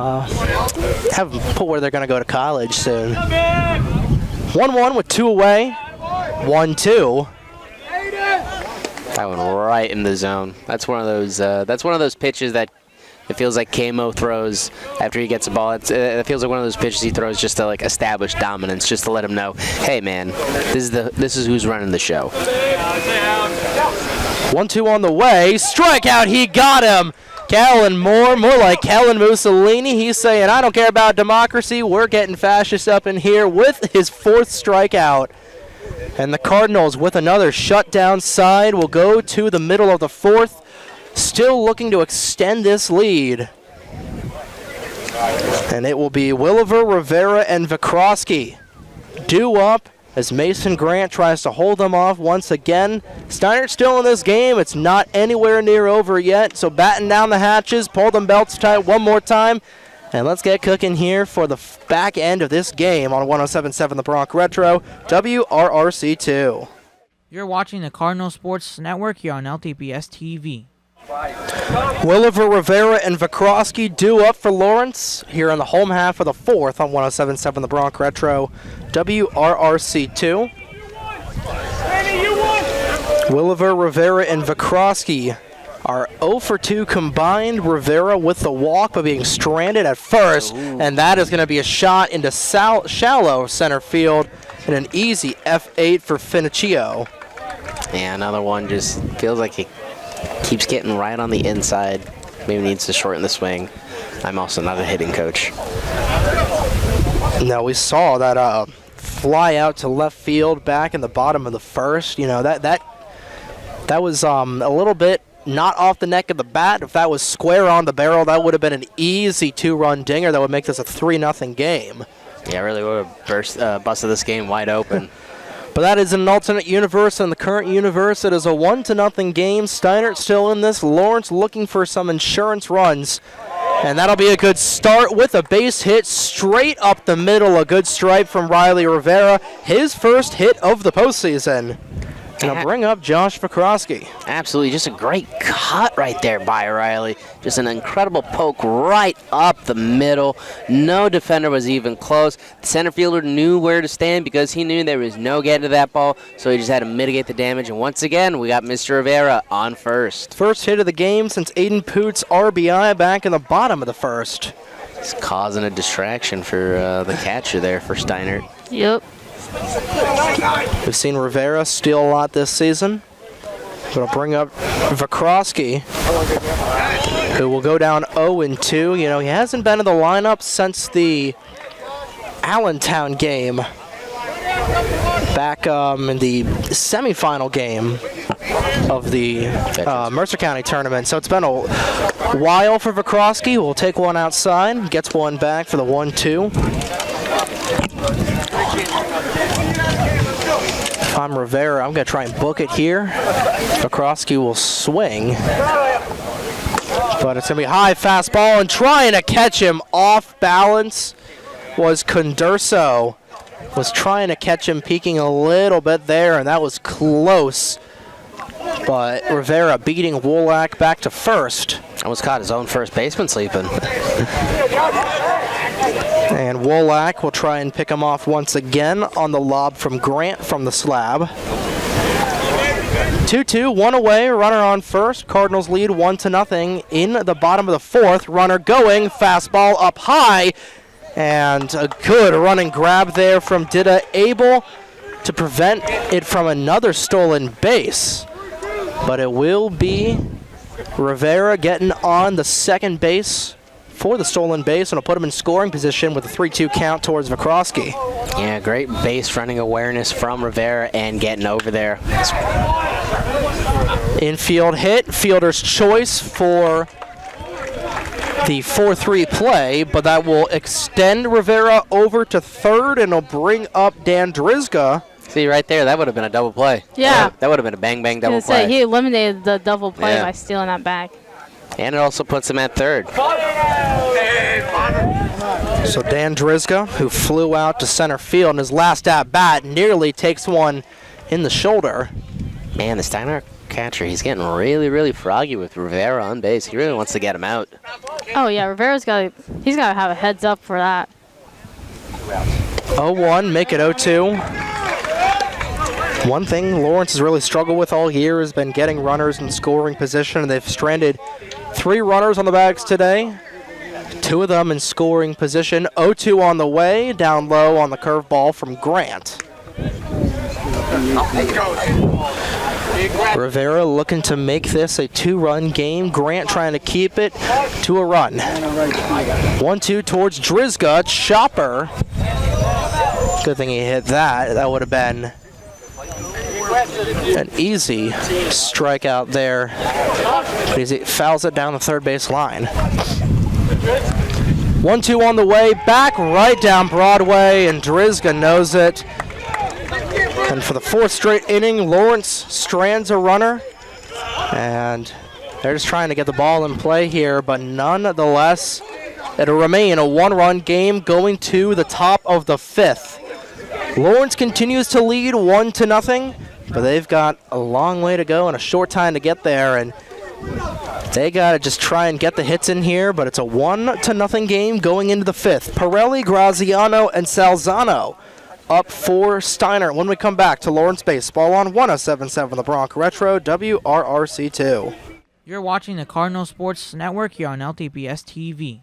put where they're going to go to college soon. 1-1 with 2 away. 1-2.
That one right in the zone. That's one of those pitches that it feels like Kamo throws after he gets the ball. It feels like one of those pitches he throws just to establish dominance, just to let him know, hey man, this is who's running the show.
1-2 on the way. Strikeout, he got him. Kellen Moore, more like Kellen Mussolini. He's saying, I don't care about democracy. We're getting fascist up in here with his 4th strikeout. And the Cardinals, with another shutdown side, will go to the middle of the 4th, still looking to extend this lead. And it will be Williver, Rivera, and Vikroski due up as Mason Grant tries to hold them off once again. Steinert's still in this game. It's not anywhere near over yet, so batten down the hatches, pull them belts tight one more time, and let's get cooking here for the back end of this game on 107.7 The Bronx Retro, WRRC2.
You're watching the Cardinal Sports Network here on LTPS TV.
Williver, Rivera, and Vikrovsky due up for Lawrence here in the home half of the fourth on 107.7 The Bronx Retro, WRRC2. Williver, Rivera, and Vikrovsky are 0 for 2 combined. Rivera with the walk, but being stranded at first, and that is going to be a shot into shallow center field and an easy F8 for Finicchio.
Yeah, another one just feels like it keeps getting right on the inside. Maybe needs to shorten the swing. I'm also not a hitting coach.
Now we saw that fly out to left field back in the bottom of the first. You know, that was a little bit not off the neck of the bat. If that was square on the barrel, that would have been an easy 2-run dinger that would make this a 3-0 game.
Yeah, really would have busted this game wide open.
But that is an alternate universe. In the current universe, it is a 1-0 game. Steinert still in this. Lawrence looking for some insurance runs. And that'll be a good start with a base hit straight up the middle. A good strike from Riley Rivera. His first hit of the postseason. And I'll bring up Josh Vikrovsky.
Absolutely, just a great cut right there by Riley. Just an incredible poke right up the middle. No defender was even close. The center fielder knew where to stand because he knew there was no getting to that ball, so he just had to mitigate the damage. And once again, we got Mr. Rivera on first.
First hit of the game since Aiden Poot's RBI back in the bottom of the first.
It's causing a distraction for the catcher there for Steinert.
Yep.
We've seen Rivera steal a lot this season. But I'll bring up Vikrovsky, who will go down 0-2. You know, he hasn't been in the lineup since the Allentown game back in the semifinal game of the Mercer County tournament. So it's been a while for Vikrovsky. We'll take one outside, gets one back for the 1-2. If I'm Rivera, I'm going to try and book it here. Vikrovsky will swing. But it's going to be high fastball, and trying to catch him off balance was Condurso. Was trying to catch him peeking a little bit there, and that was close. But Rivera beating Wolak back to first.
Almost caught his own first baseman sleeping.
And Wolak will try and pick him off once again on the lob from Grant from the slab. 2-2, one away, runner on first. Cardinals lead 1-0 in the bottom of the fourth. Runner going, fastball up high. And a good running grab there from Dida, able to prevent it from another stolen base. But it will be Rivera getting on the second base for the stolen base, and will put him in scoring position with a 3-2 count towards Vikrovsky.
Yeah, great base running awareness from Rivera and getting over there.
Infield hit, fielder's choice for the 4-3 play, but that will extend Rivera over to third, and will bring up Dan Drizga.
See, right there, that would have been a double play.
Yeah.
That would have been a bang-bang double play.
He eliminated the double play by stealing that back.
And it also puts him at third.
So Dan Drizga, who flew out to center field in his last at-bat, nearly takes one in the shoulder.
Man, the Steinert catcher, he's getting really, really froggy with Rivera on base. He really wants to get him out.
Oh, yeah, Rivera's got to have a heads up for that.
0-1, make it 0-2. One thing Lawrence has really struggled with all year has been getting runners in scoring position, and they've stranded 3 runners on the bags today, 2 of them in scoring position. 0-2 on the way, down low on the curveball from Grant. Rivera looking to make this a 2-run game. Grant trying to keep it to a run. 1-2 towards Drizga. Chopper. Good thing he hit that. That would have been an easy strikeout there. But he fouls it down the third base line. 1-2 on the way, back right down Broadway, and Drizga knows it. And for the 4th straight inning, Lawrence strands a runner. And they're just trying to get the ball in play here, but nonetheless, it'll remain a 1-run game going to the top of the 5th. Lawrence continues to lead 1-0, but they've got a long way to go and a short time to get there. And They got to just try and get the hits in here, but it's a 1-0 game going into the 5th. Pirelli, Graziano, and Salzano up for Steinert. When we come back to Lawrence Baseball on 107.7 The Bronx Retro, WRRC2.
You're watching the Cardinal Sports Network here on LTPS TV.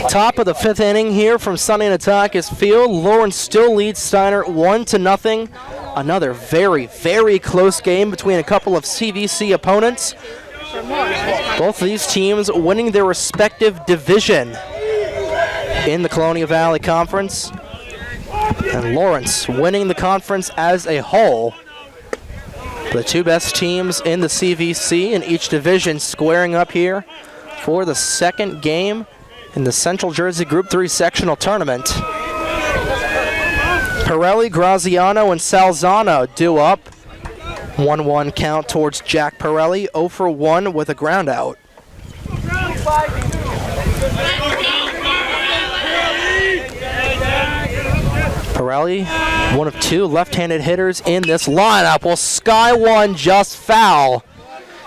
Top of the 5th inning here from Sunny Natakis Field. Lawrence still leads Steinert 1-0. Another very, very close game between a couple of CVC opponents. Both of these teams winning their respective division in the Colonial Valley Conference. And Lawrence winning the conference as a whole. The two best teams in the CVC in each division squaring up here for the second game in the Central Jersey Group 3 sectional tournament. Pirelli, Graziano, and Salzano due up. 1-1 count towards Jack Pirelli, 0 for 1 with a ground out. Pirelli, one of two left-handed hitters in this lineup. Well, Sky one just foul.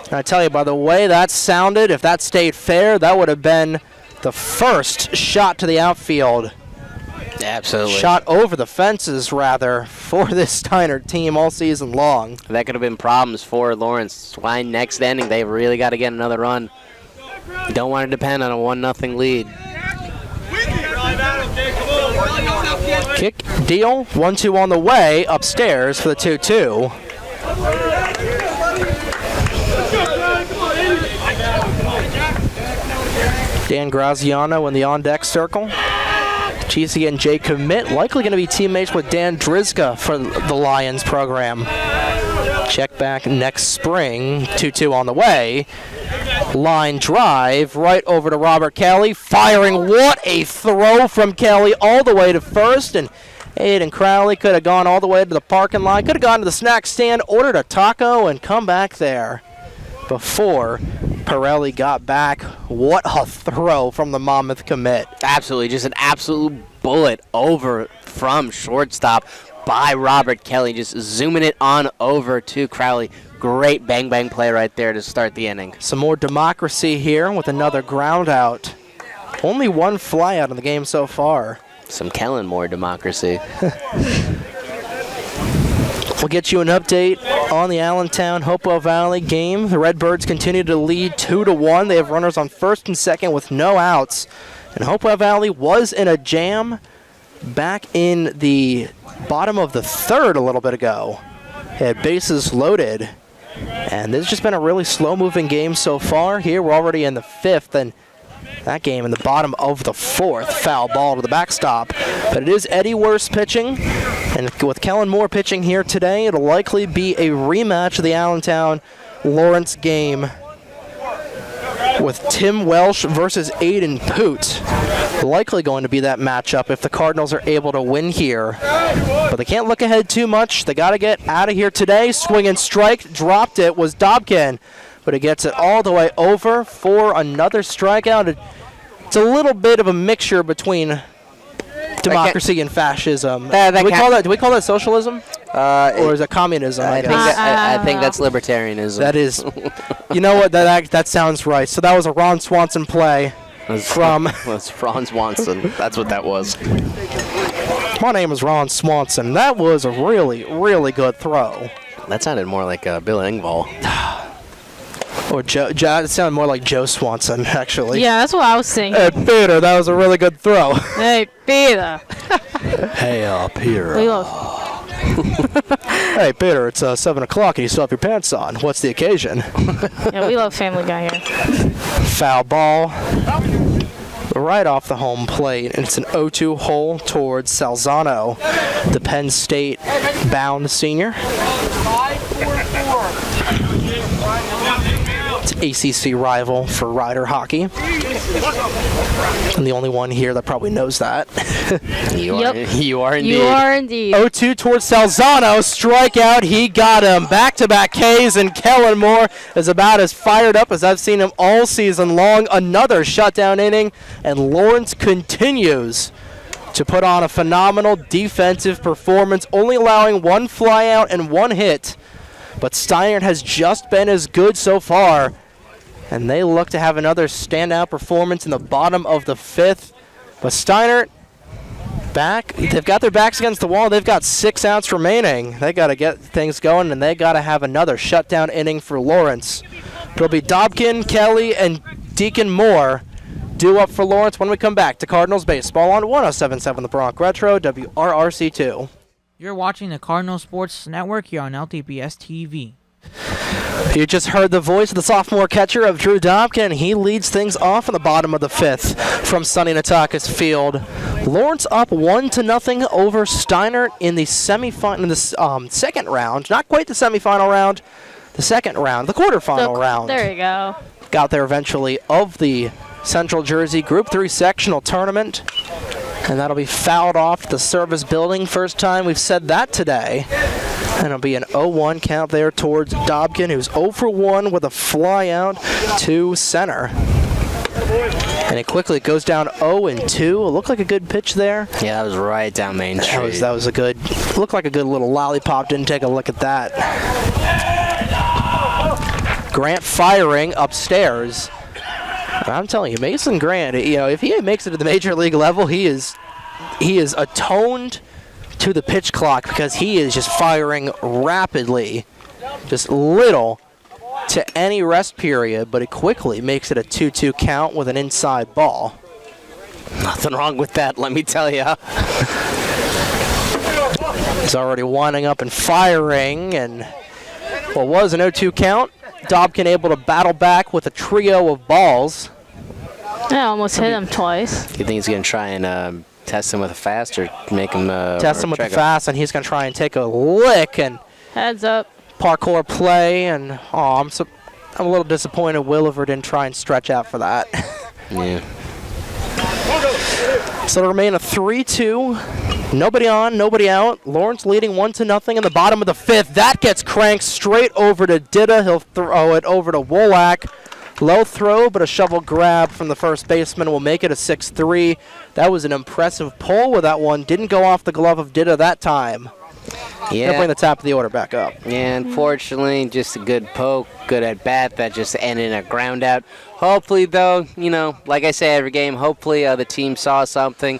And I tell you, by the way that sounded, if that stayed fair, that would have been the first shot to the outfield.
Absolutely.
Shot over the fences, rather, for this Steinert team all season long.
That could have been problems for Lawrence. Why next inning, they've really got to get another run. You don't want to depend on a 1-0 lead.
Kick, deal, 1-2 on the way, upstairs for the 2-2. Dan Graziano in the on-deck circle. GC and Jay Commit likely going to be teammates with Dan Drizga for the Lions program. Check back next spring. 2-2 on the way. Line drive right over to Robert Kelly. Firing. What a throw from Kelly all the way to first. And Aiden Crowley could have gone all the way to the parking lot. Could have gone to the snack stand, ordered a taco, and come back there before Pirelli got back. What a throw from the Monmouth commit.
Absolutely, just an absolute bullet over from shortstop by Robert Kelly, just zooming it on over to Crowley. Great bang-bang play right there to start the inning.
Some more democracy here with another ground out. Only one fly out in the game so far.
Some Kellen Moore democracy.
We'll get you an update on the Allentown Hopewell Valley game. The Redbirds continue to lead 2-1. They have runners on first and second with no outs. And Hopewell Valley was in a jam back in the bottom of the third a little bit ago. They had bases loaded. And this has just been a really slow-moving game so far. Here we're already in the 5th, and that game in the bottom of the 4th. Foul ball to the backstop. But it is Eddie Worst pitching. And with Kellen Moore pitching here today, it'll likely be a rematch of the Allentown-Lawrence game with Tim Welsh versus Aiden Poot. Likely going to be that matchup if the Cardinals are able to win here. But they can't look ahead too much. They got to get out of here today. Swing and strike. Dropped it was Dobkin. But it gets it all the way over for another strikeout. It's a little bit of a mixture between democracy and fascism. Do we call that socialism? Or is it communism?
I think that's libertarianism.
That is. You know what? That sounds right. So that was a Ron Swanson play from.
That's Ron Swanson. That's what that was.
My name is Ron Swanson. That was a really, really good throw.
That sounded more like Bill Engvall.
Or Joe. It sounded more like Joe Swanson, actually.
Yeah, that's what I was thinking.
Hey, Peter, that was a really good throw.
Hey, Peter.
Hey, Peter.
We love.
Hey, Peter, it's 7 o'clock and you still have your pants on. What's the occasion?
Yeah, we love Family Guy here.
Foul ball. Right off the home plate, and it's an 0-2 hole towards Salzano, the Penn State-bound senior. It's an ACC rival for Rider hockey. I'm the only one here that probably knows that.
You are indeed.
You are indeed.
0-2 towards Salzano. Strikeout. He got him. Back-to-back Ks, and Kellen Moore is about as fired up as I've seen him all season long. Another shutdown inning, and Lawrence continues to put on a phenomenal defensive performance, only allowing one flyout and one hit but Steinert has just been as good so far. And they look to have another standout performance in the bottom of the 5th. But Steinert back. They've got their backs against the wall. They've got 6 outs remaining. They got to get things going, and they got to have another shutdown inning for Lawrence. It'll be Dobkin, Kelly, and Deacon Moore due up for Lawrence when we come back to Cardinals Baseball on 107.7 The Bronx Retro, WRRC2.
You're watching the Cardinal Sports Network here on LTPS TV.
You just heard the voice of the sophomore catcher of Drew Dobkin. He leads things off in the bottom of the 5th from Sonny Nataka's field. Lawrence up 1-0 over Steinert in the semifinal, in the second round. Not quite the semifinal round, the second round, the quarterfinal round.
There you go.
Got there eventually of the Central Jersey Group 3 sectional tournament. And that'll be fouled off the service building. First time we've said that today. And it'll be an 0-1 count there towards Dobkin, who's 0 for 1 with a fly out to center. And it quickly goes down 0-2. It looked like a good pitch there.
Yeah, that was right down Main Street.
That was a good, looked like a good little lollipop. Didn't take a look at that. Grant firing upstairs. I'm telling you, Mason Grant, if he makes it to the major league level, he is atoned to the pitch clock because he is just firing rapidly, just little to any rest period, but it quickly makes it a 2-2 count with an inside ball.
Nothing wrong with that, let me tell you.
He's already winding up and firing, and what was an 0-2 count, Dobkin able to battle back with a trio of balls.
I almost hit him twice.
You think he's going to try and test him with a fast or make him
test him with the fast, and he's going to try and take a lick and
heads up
parkour play. And I'm a little disappointed Williver didn't try and stretch out for that.
Yeah.
So it'll remain a 3-2. Nobody on, nobody out. Lawrence leading 1-0 in the bottom of the 5th. That gets cranked straight over to Ditta. He'll throw it over to Wolak. Low throw, but a shovel grab from the first baseman will make it a 6-3. That was an impressive pull with that one. Didn't go off the glove of Ditta that time.
Yeah.
Gonna bring the top of the order back up.
Yeah, unfortunately, just a good poke, good at bat that just ended in a ground out. Hopefully, though, like I say every game, hopefully the team saw something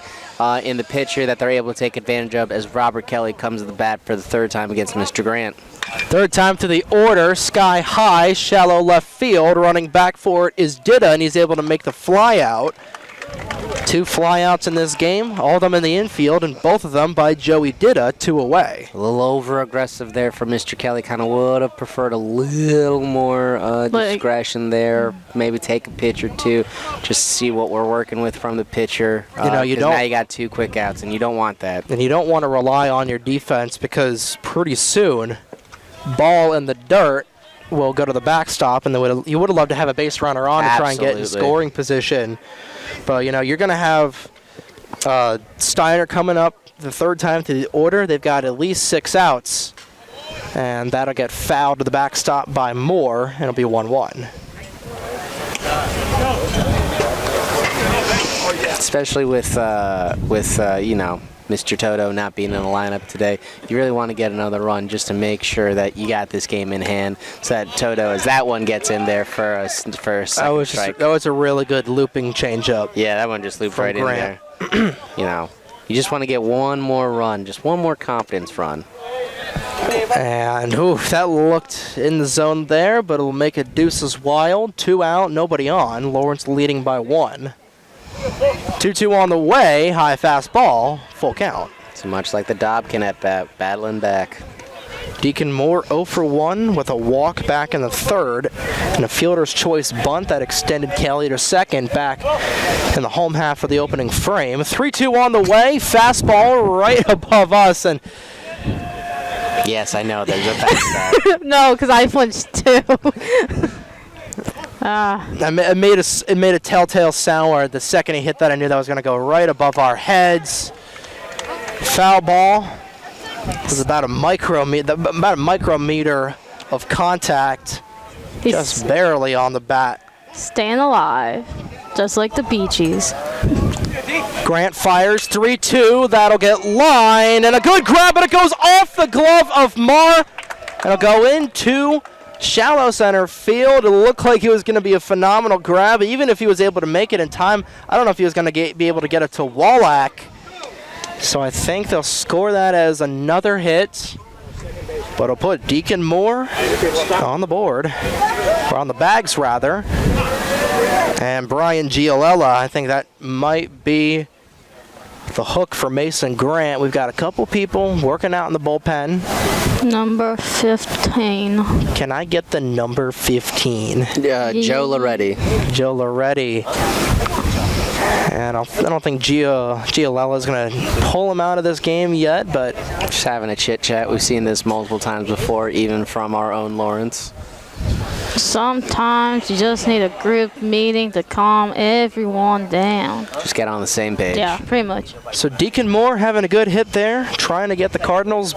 in the pitcher that they're able to take advantage of as Robert Kelly comes to the bat for the 3rd time against Mr. Grant.
3rd time to the order, sky high, shallow left field. Running back for it is Ditta, and he's able to make the fly out. 2 flyouts in this game, all of them in the infield, and both of them by Joey Ditta, 2 away.
A little over-aggressive there for Mr. Kelly. Kind of would have preferred a little more discretion there. Maybe take a pitch or 2, just see what we're working with from the pitcher. Now you got 2 quick outs, and you don't want that.
And you don't want to rely on your defense because pretty soon, ball in the dirt will go to the backstop, and you would have loved to have a base runner on to try and get in scoring position. But, you're going to have Steinert coming up the 3rd time to the order. They've got at least 6 outs, and that'll get fouled to the backstop by Moore, and it'll be 1-1.
Especially with Mr. Toto not being in the lineup today, you really want to get another run just to make sure that you got this game in hand so that Toto, as that one gets in there for a second strike.
That was a really good looping changeup.
Yeah, that one just looped right Grant in there. You just want to get one more run, just one more confidence run.
And that looked in the zone there, but it'll make it deuces wild. 2 out, nobody on. Lawrence leading by 1. 2-2 on the way, high fastball, full count.
So much like the Dobkin at bat, battling back.
Deacon Moore 0 for 1 with a walk back in the 3rd, and a fielder's choice bunt that extended Kelly to 2nd back in the home half of the opening frame. 3-2 on the way, fastball right above us, and
yes, I know there's a fastball.
No, because I flinched too.
It made a telltale sound where the second he hit that, I knew that was going to go right above our heads. Foul ball. It was about a micrometer of contact, just barely on the bat.
Staying alive, just like the Bee Gees.
Grant fires 3-2. That'll get line, and a good grab, but it goes off the glove of Marr. It'll go into shallow center field. It looked like it was going to be a phenomenal grab. Even if he was able to make it in time, I don't know if he was going to be able to get it to Wallach. So I think they'll score that as another hit. But it'll put Deacon Moore on the board, or on the bags rather. And Brian Giolella, I think that might be the hook for Mason Grant. We've got a couple people working out in the bullpen.
Number 15.
Can I get the number 15?
Joe Loretti.
Joe Loretti. And I don't think Giolella is going to pull him out of this game yet, but
Just having a chit chat. We've seen this multiple times before, even from our own Lawrence.
Sometimes you just need a group meeting to calm everyone down.
Just get on the same page.
Yeah, pretty much.
so Deacon Moore having a good hit there, trying to get the Cardinals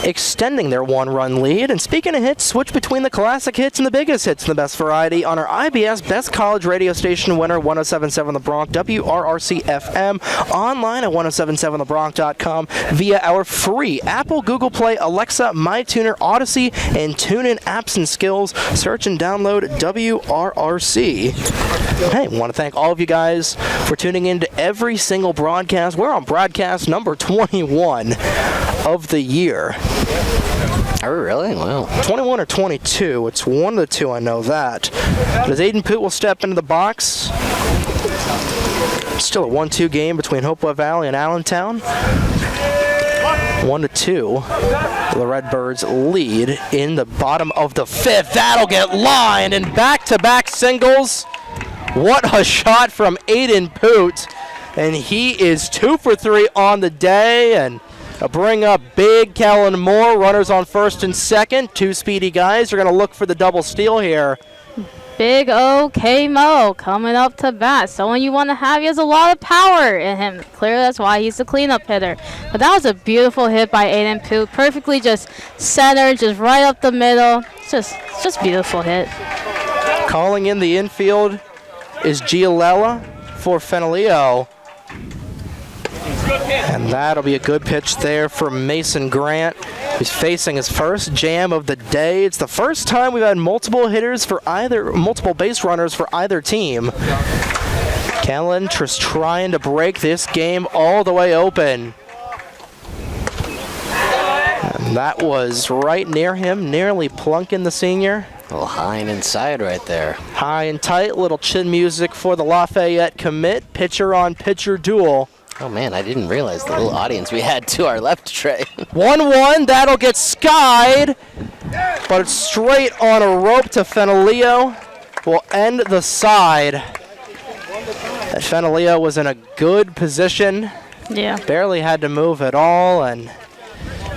extending their one-run lead. And speaking of hits, switch between the classic hits and the biggest hits in the best variety on our IBS Best College Radio Station winner, 107.7 The Bronx, WRRC FM, online at 1077thebronx.com via our free Apple, Google Play, Alexa, MyTuner, Odyssey, and TuneIn apps and skills. Search and download WRRC. Hey, I want to thank all of you guys for tuning in to every single broadcast. We're on broadcast number 21 of the year.
Are we really? Wow.
21 or 22. It's one of the two, I know that. But as Aiden Poot will step into the box, it's still a 1-2 game between Hopewell Valley and Allentown. 1-2. The Redbirds lead in the bottom of the fifth. That'll get lined, and back-to-back singles. What a shot from Aiden Poot. And he is 2 for 3 on the day, and bring up big Kellen Moore. Runners on first and second. Two speedy guys are going to look for the double steal here.
Big O.K. Mo coming up to bat. Someone you want to have. He has a lot of power in him. Clearly that's why he's the cleanup hitter. But that was a beautiful hit by Aiden Poot. Perfectly just centered, just right up the middle. It's just beautiful hit.
Calling in the infield is Giolella for Fenelio. And that'll be a good pitch there for Mason Grant. He's facing his first jam of the day. It's the first time we've had multiple base runners for either team. Kellen just trying to break this game all the way open. And that was right near him, nearly plunking the senior.
A little high and inside right there.
High and tight, little chin music for the Lafayette commit. Pitcher on pitcher duel.
Oh man, I didn't realize the little audience we had to our left, Trey.
1-1, that'll get skied, but it's straight on a rope to Fenelio. Will end the side. And Fenelio was in a good position.
Yeah.
Barely had to move at all, and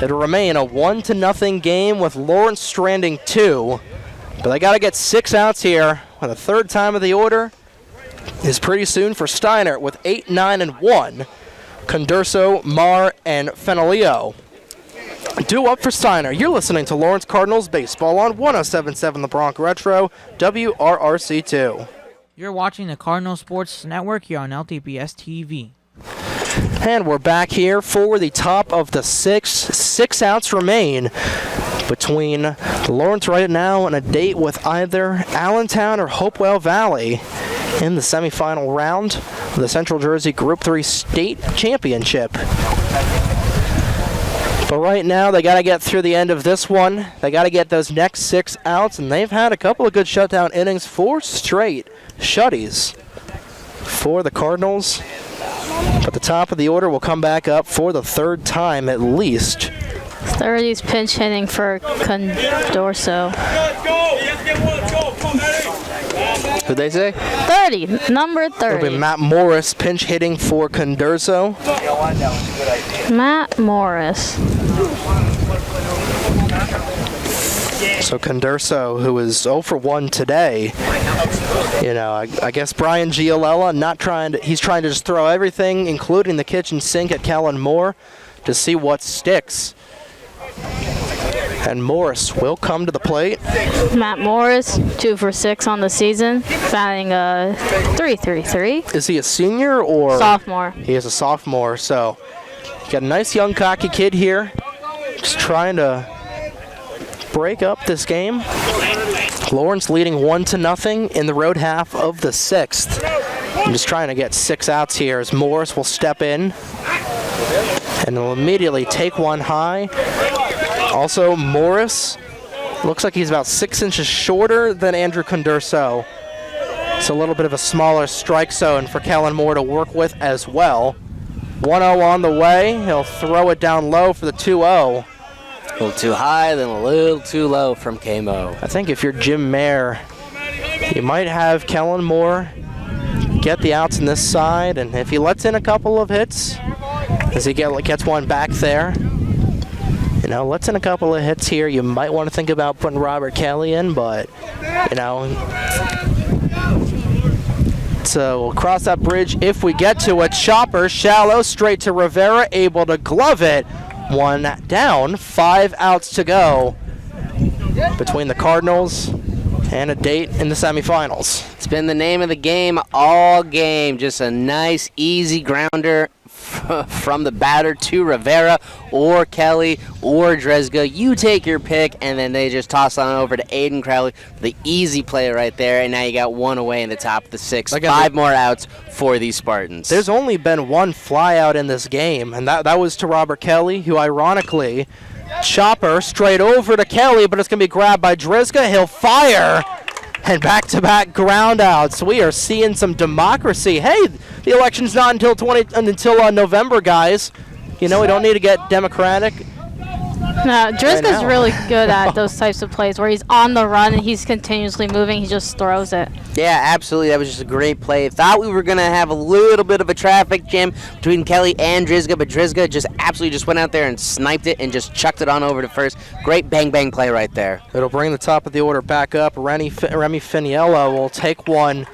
it'll remain a 1-0 game with Lawrence stranding 2. But they got to get 6 outs here with a third time of the order. Is pretty soon for Steinert with 8, 9, and 1. Condurso, Marr, and Fenelio. Due up for Steinert. You're listening to Lawrence Cardinals Baseball on 107.7 The Bronx Retro, WRRC2.
You're watching the Cardinal Sports Network here on LTPS TV.
And we're back here for the top of the 6. 6 outs remain between Lawrence right now and a date with either Allentown or Hopewell Valley in the semifinal round of the Central Jersey Group 3 State Championship. But right now, they got to get through the end of this one. They got to get those next 6 outs, and they've had a couple of good shutdown innings, 4 straight shutties for the Cardinals. But the top of the order will come back up for the third time at least.
30's pinch hitting for Condorso.
Who'd they say?
30, number
It'll
30.
be Matt Morris pinch hitting for Condorso.
Matt Morris.
So Condurso, who is 0 for 1 today, you know, I guess Brian Giolella he's trying to just throw everything, including the kitchen sink, at Kellen Moore to see what sticks. And Morris will come to the plate.
Matt Morris, 2 for 6 on the season, batting .333.
Is he a senior or?
Sophomore.
He is a sophomore, so you got a nice young cocky kid here, just trying to break up this game. Lawrence leading 1-0 in the road half of the 6th. I'm just trying to get 6 outs here as Morris will step in and will immediately take one high. Also, Morris looks like he's about 6 inches shorter than Andrew Condurso. It's a little bit of a smaller strike zone for Kellen Moore to work with as well. 1-0 on the way. He'll throw it down low for the 2-0.
A little too high, then a little too low from KMO.
I think if you're Jim Mayer, you might have Kellen Moore get the outs on this side, and if he lets in a couple of hits, as he gets one back there, lets in a couple of hits here, you might want to think about putting Robert Kelly in, but, so we'll cross that bridge if we get to it. Chopper, shallow, straight to Rivera, able to glove it. One down, 5 outs to go between the Cardinals and a date in the semifinals.
It's been the name of the game all game. Just a nice, easy grounder from the batter to Rivera or Kelly or Dresga. You take your pick, and then they just toss on over to Aiden Crowley for the easy play right there, and now you got one away in the top of the 6th. 5 more outs for these Spartans.
There's only been one fly out in this game, and that was to Robert Kelly, who ironically, chopper straight over to Kelly, but it's going to be grabbed by Dresga. He'll fire, and back-to-back ground outs. We are seeing some democracy. Hey, the election's not until November, guys. We don't need to get democratic.
No, Driscoll's really good at those types of plays where he's on the run and he's continuously moving. He just throws it.
Yeah, absolutely. That was just a great play. Thought we were going to have a little bit of a traffic jam between Kelly and Drisga, but Drisga just absolutely just went out there and sniped it and just chucked it on over to first. Great bang-bang play right there.
It'll bring the top of the order back up. Remy Finiello will take one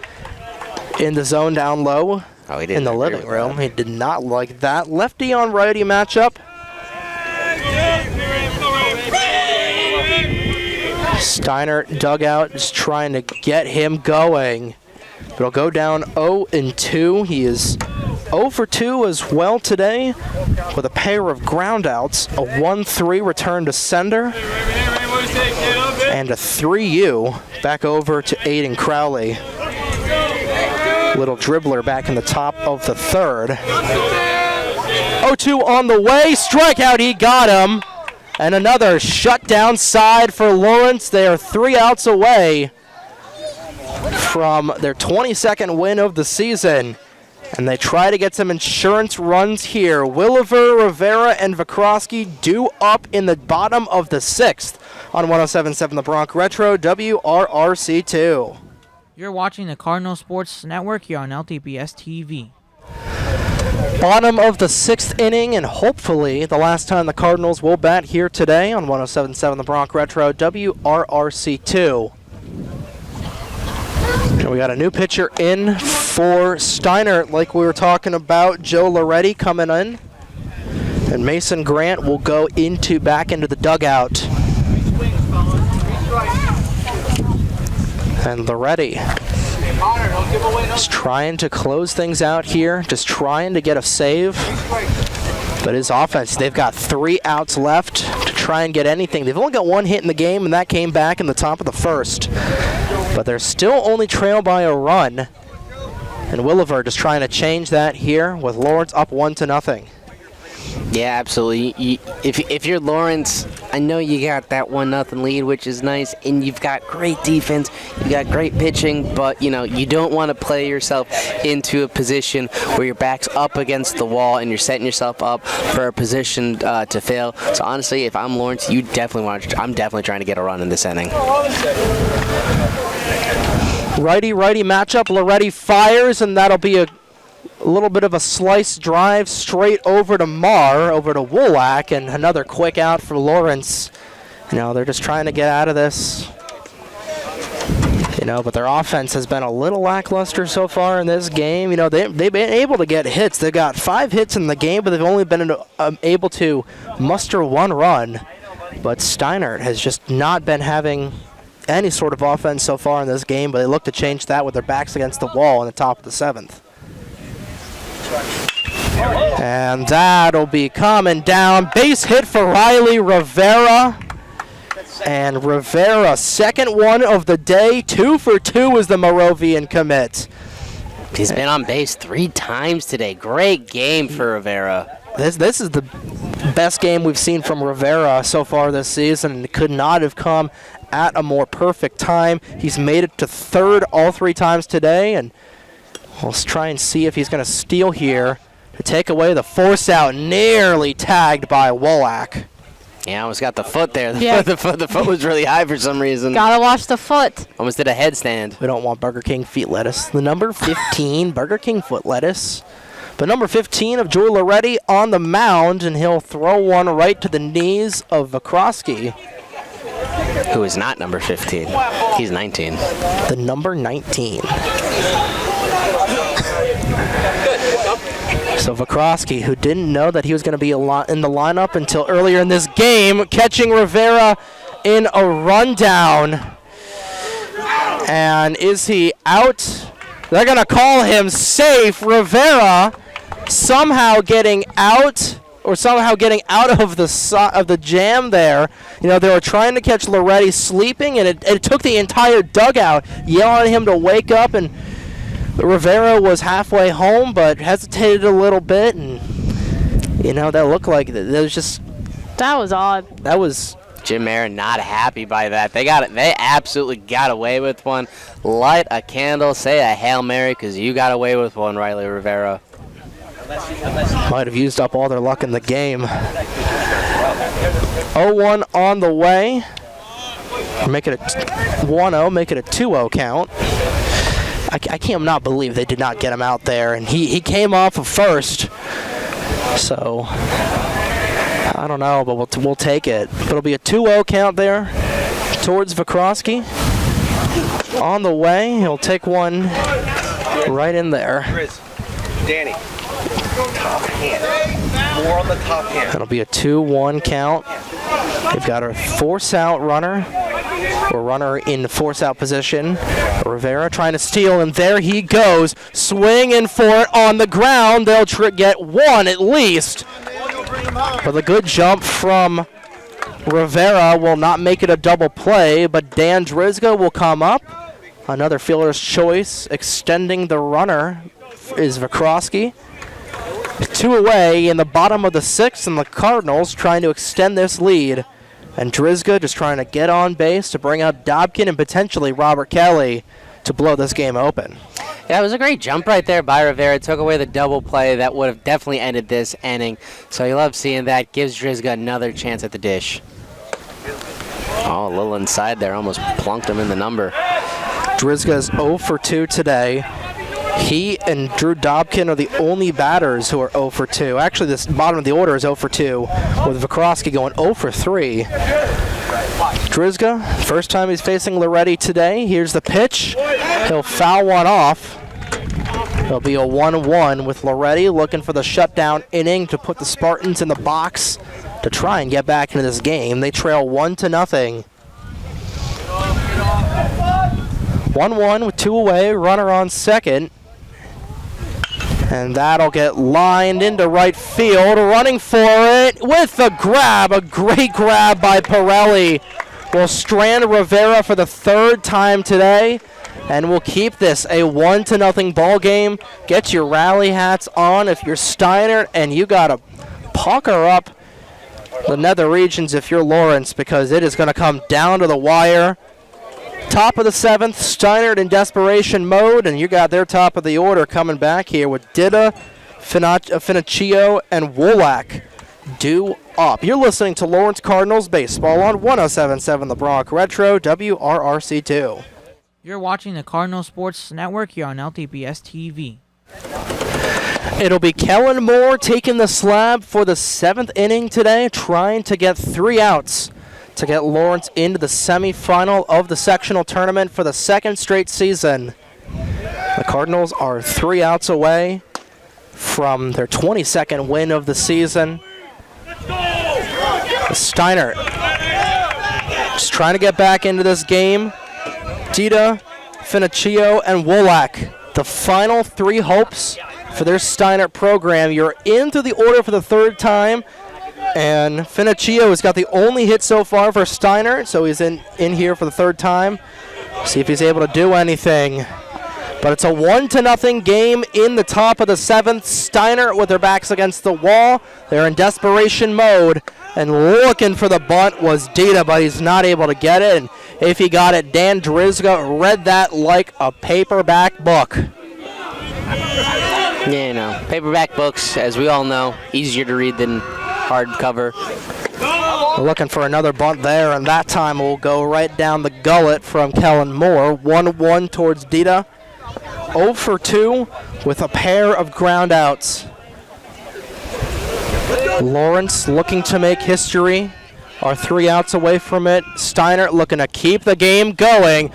in the zone down low in the living room. He did not like that. Lefty on righty matchup. Steinert dugout is trying to get him going. It'll go down 0-2. He is 0 for 2 as well today with a pair of groundouts, a 1-3 return to sender, and a 3-U back over to Aiden Crowley. Little dribbler back in the top of the 3rd. 0-2 on the way. Strikeout, he got him. And another shutdown side for Lawrence. They are 3 outs away from their 22nd win of the season. And they try to get some insurance runs here. Williver, Rivera, and Vikrovsky due up in the bottom of the 6th on 107.7 The Bronx Retro, WRRC2.
You're watching the Cardinal Sports Network here on LTBS TV.
Bottom of the 6th inning, and hopefully the last time the Cardinals will bat here today on 107.7 The Bronx Retro, WRRC2. And we got a new pitcher in for Steinert, like we were talking about. Joe Loretti coming in, and Mason Grant will go back into the dugout. And Loretti just trying to close things out here, just trying to get a save. But his offense, they've got 3 outs left to try and get anything. They've only got 1 hit in the game, and that came back in the top of the 1st. But they're still only trailed by a run. And Williver just trying to change that here with Lawrence up 1-0.
Yeah, absolutely. If you're Lawrence, I know you got that 1-0 lead, which is nice, and you've got great defense, you've got great pitching, but you don't want to play yourself into a position where your back's up against the wall and you're setting yourself up for a position to fail. So honestly, if I'm Lawrence, I'm definitely trying to get a run in this inning.
Righty-righty matchup. Loretti fires, and that'll be a little bit of a slice drive straight over to Wolak, and another quick out for Lawrence. They're just trying to get out of this. But their offense has been a little lackluster so far in this game. They've been able to get hits. They've got 5 hits in the game, but they've only been able to muster 1 run. But Steinert has just not been having any sort of offense so far in this game, but they look to change that with their backs against the wall in the top of the 7th. And that'll be coming down. Base hit for Riley Rivera. And Rivera, second one of the day. 2 for 2 is the Moravian commit.
He's been on base 3 times today. Great game for Rivera.
This is the best game we've seen from Rivera so far this season, and it could not have come at a more perfect time. He's made it to third all 3 times today, and let's try and see if he's going to steal here to take away the force out, nearly tagged by Wolak.
Yeah, almost got the foot there.
Yeah.
The foot was really high for some reason.
Gotta watch the foot.
Almost did a headstand.
We don't want Burger King feet lettuce. The number 15, Burger King foot lettuce. But number 15 of Joey Loretti on the mound, and he'll throw one right to the knees of Vakrosky.
Who is not number 15. He's 19.
The number 19. So Vakrosky, who didn't know that he was going to be in the lineup until earlier in this game, catching Rivera in a rundown. And is he out? They're going to call him safe. Rivera somehow getting out, or somehow getting out of the jam there. You know, they were trying to catch Loretti sleeping, and it took the entire dugout yelling at him to wake up, and Rivera was halfway home, but hesitated a little bit, and you know, that looked like that was just.
That was odd.
That was.
Jim Marin not happy by that. They absolutely got away with one. Light a candle, say a Hail Mary, because you got away with one, Riley Rivera.
Might have used up all their luck in the game. 0-1 on the way. Make it a 1-0, make it a 2-0 count. I can't not believe they did not get him out there, and he came off of first. So I don't know, but we'll take it. But it'll be a 2-0 count there towards Vakrosky. On the way, he'll take one right in there.
Chris, Danny, top hand. More on the top hand.
That'll be a 2-1 count. They've got a force-out runner, or runner in force-out position. Rivera trying to steal, and there he goes, swinging for it on the ground. They'll get one at least. But the good jump from Rivera will not make it a double play, but Dan Drizga will come up. Another fielder's choice, extending the runner is Vakrosky. 2 away in the bottom of the 6th, and the Cardinals trying to extend this lead. And Drizga just trying to get on base to bring out Dobkin and potentially Robert Kelly to blow this game open.
Yeah, it was a great jump right there by Rivera. Took away the double play that would have definitely ended this inning. So you love seeing that. Gives Drizga another chance at the dish. Oh, a little inside there. Almost plunked him in the number.
Drizga is 0 for 2 today. He and Drew Dobkin are the only batters who are 0 for 2. Actually, this bottom of the order is 0 for 2, with Vakrosky going 0 for 3. Drizga, first time he's facing Loretti today. Here's the pitch. He'll foul one off. It'll be a 1-1 with Loretti looking for the shutdown inning to put the Spartans in the box to try and get back into this game. They trail 1-0. 1-1 with 2 away, runner on second. And that'll get lined into right field. Running for it with the grab. A great grab by Pirelli. Will strand Rivera for the 3rd time today. And we'll keep this a 1-0 ball game. Get your rally hats on if you're Steinert, and you got to pucker up the nether regions if you're Lawrence, because it is going to come down to the wire. Top of the 7th, Steinert in desperation mode, and you got their top of the order coming back here with Dida, Finaccio, and Wolak due up. You're listening to Lawrence Cardinals Baseball on 107.7 The Bronx Retro, WRRC2.
You're watching the Cardinal Sports Network here on LTBS TV.
It'll be Kellen Moore taking the slab for the 7th inning today, trying to get 3 outs to get Lawrence into the semifinal of the sectional tournament for the 2nd straight season. The Cardinals are 3 outs away from their 22nd win of the season. Steinert just trying to get back into this game. Dida, Finaccio, and Wolak, the final 3 hopes for their Steinert program. You're into the order for the 3rd time. And Finocchio has got the only hit so far for Steinert, so he's in here for the third time. See if he's able to do anything. But it's a 1-0 game in the top of the 7th. Steinert with their backs against the wall. They're in desperation mode. And looking for the bunt was Dita, but he's not able to get it. And if he got it, Dan Drizga read that like a paperback book.
Yeah, you know, paperback books, as we all know, easier to read than hardcover.
Looking for another bunt there, and that time will go right down the gullet from Kellen Moore. 1-1 towards Dita. 0 for 2 with a pair of ground outs. Lawrence looking to make history. Are 3 outs away from it. Steinert looking to keep the game going.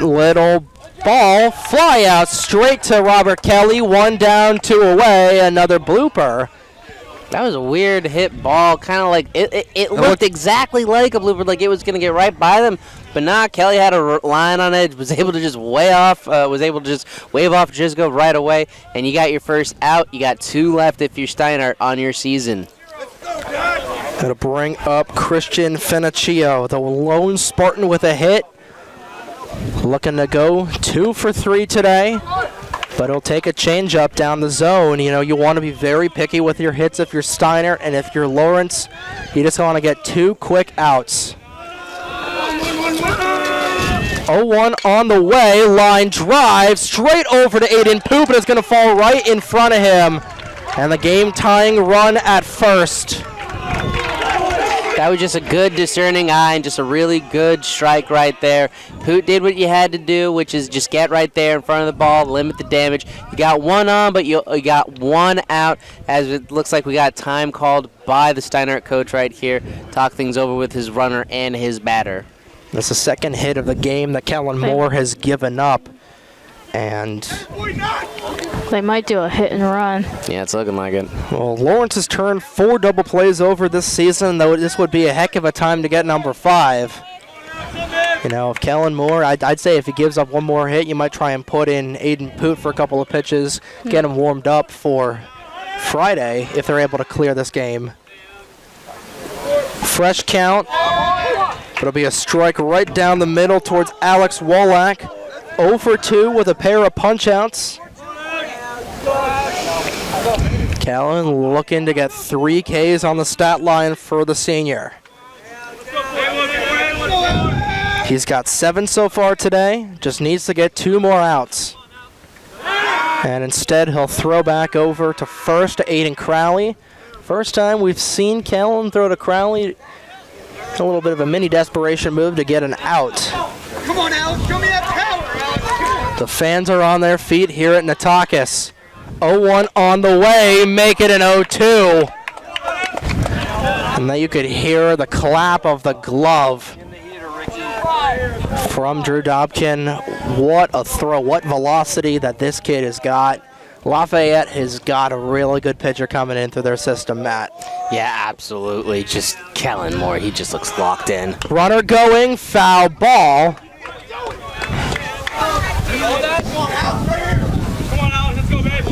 Little ball, fly out straight to Robert Kelly. 1 down, 2 away. Another blooper.
That was a weird hit ball, kind of like it looked exactly like a blooper, like it was going to get right by them. But nah, Kelly had a line on it, was able to just wave off Drizga right away, and you got your first out. You got 2 left if you're Steinert on your season.
Gonna bring up Christian Finocchio, the lone Spartan with a hit. Looking to go 2 for 3 today. But he'll take a changeup down the zone. You know, you want to be very picky with your hits if you're Steinert, and if you're Lawrence, you just want to get 2 quick outs. 0-1 on the way. Line drive straight over to Aiden Poop, and it's going to fall right in front of him. And the game-tying run at first.
That was just a good discerning eye and just a really good strike right there. Poot did what you had to do, which is just get right there in front of the ball, limit the damage. You got 1 on, but you got 1 out, as it looks like we got time called by the Steinert coach right here. Talk things over with his runner and his batter.
That's the second hit of the game that Kellen Moore has given up. And
they might do a hit and run.
Yeah, it's looking like it.
Well, Lawrence has turned 4 double plays over this season, though this would be a heck of a time to get number 5. You know, if Kellen Moore, I'd say if he gives up 1 more hit, you might try and put in Aiden Poot for a couple of pitches, get him warmed up for Friday if they're able to clear this game. Fresh count. It'll be a strike right down the middle towards Alex Wallach. 0 for 2 with a pair of punch-outs. Callan looking to get 3 Ks on the stat line for the senior. He's got 7 so far today, just needs to get 2 more outs. And instead he'll throw back over to first to Aiden Crowley. First time we've seen Callan throw to Crowley. A little bit of a mini desperation move to get an out.
Come on, Alex, show me that power, Alex.
The fans are on their feet here at Natakis. 0-1 on the way, make it an 0-2. And then you could hear the clap of the glove from Drew Dobkin. What a throw, what velocity that this kid has got. Lafayette has got a really good pitcher coming in through their system, Matt.
Yeah, absolutely. Just Kellen Moore, he just looks locked in.
Runner going, foul ball.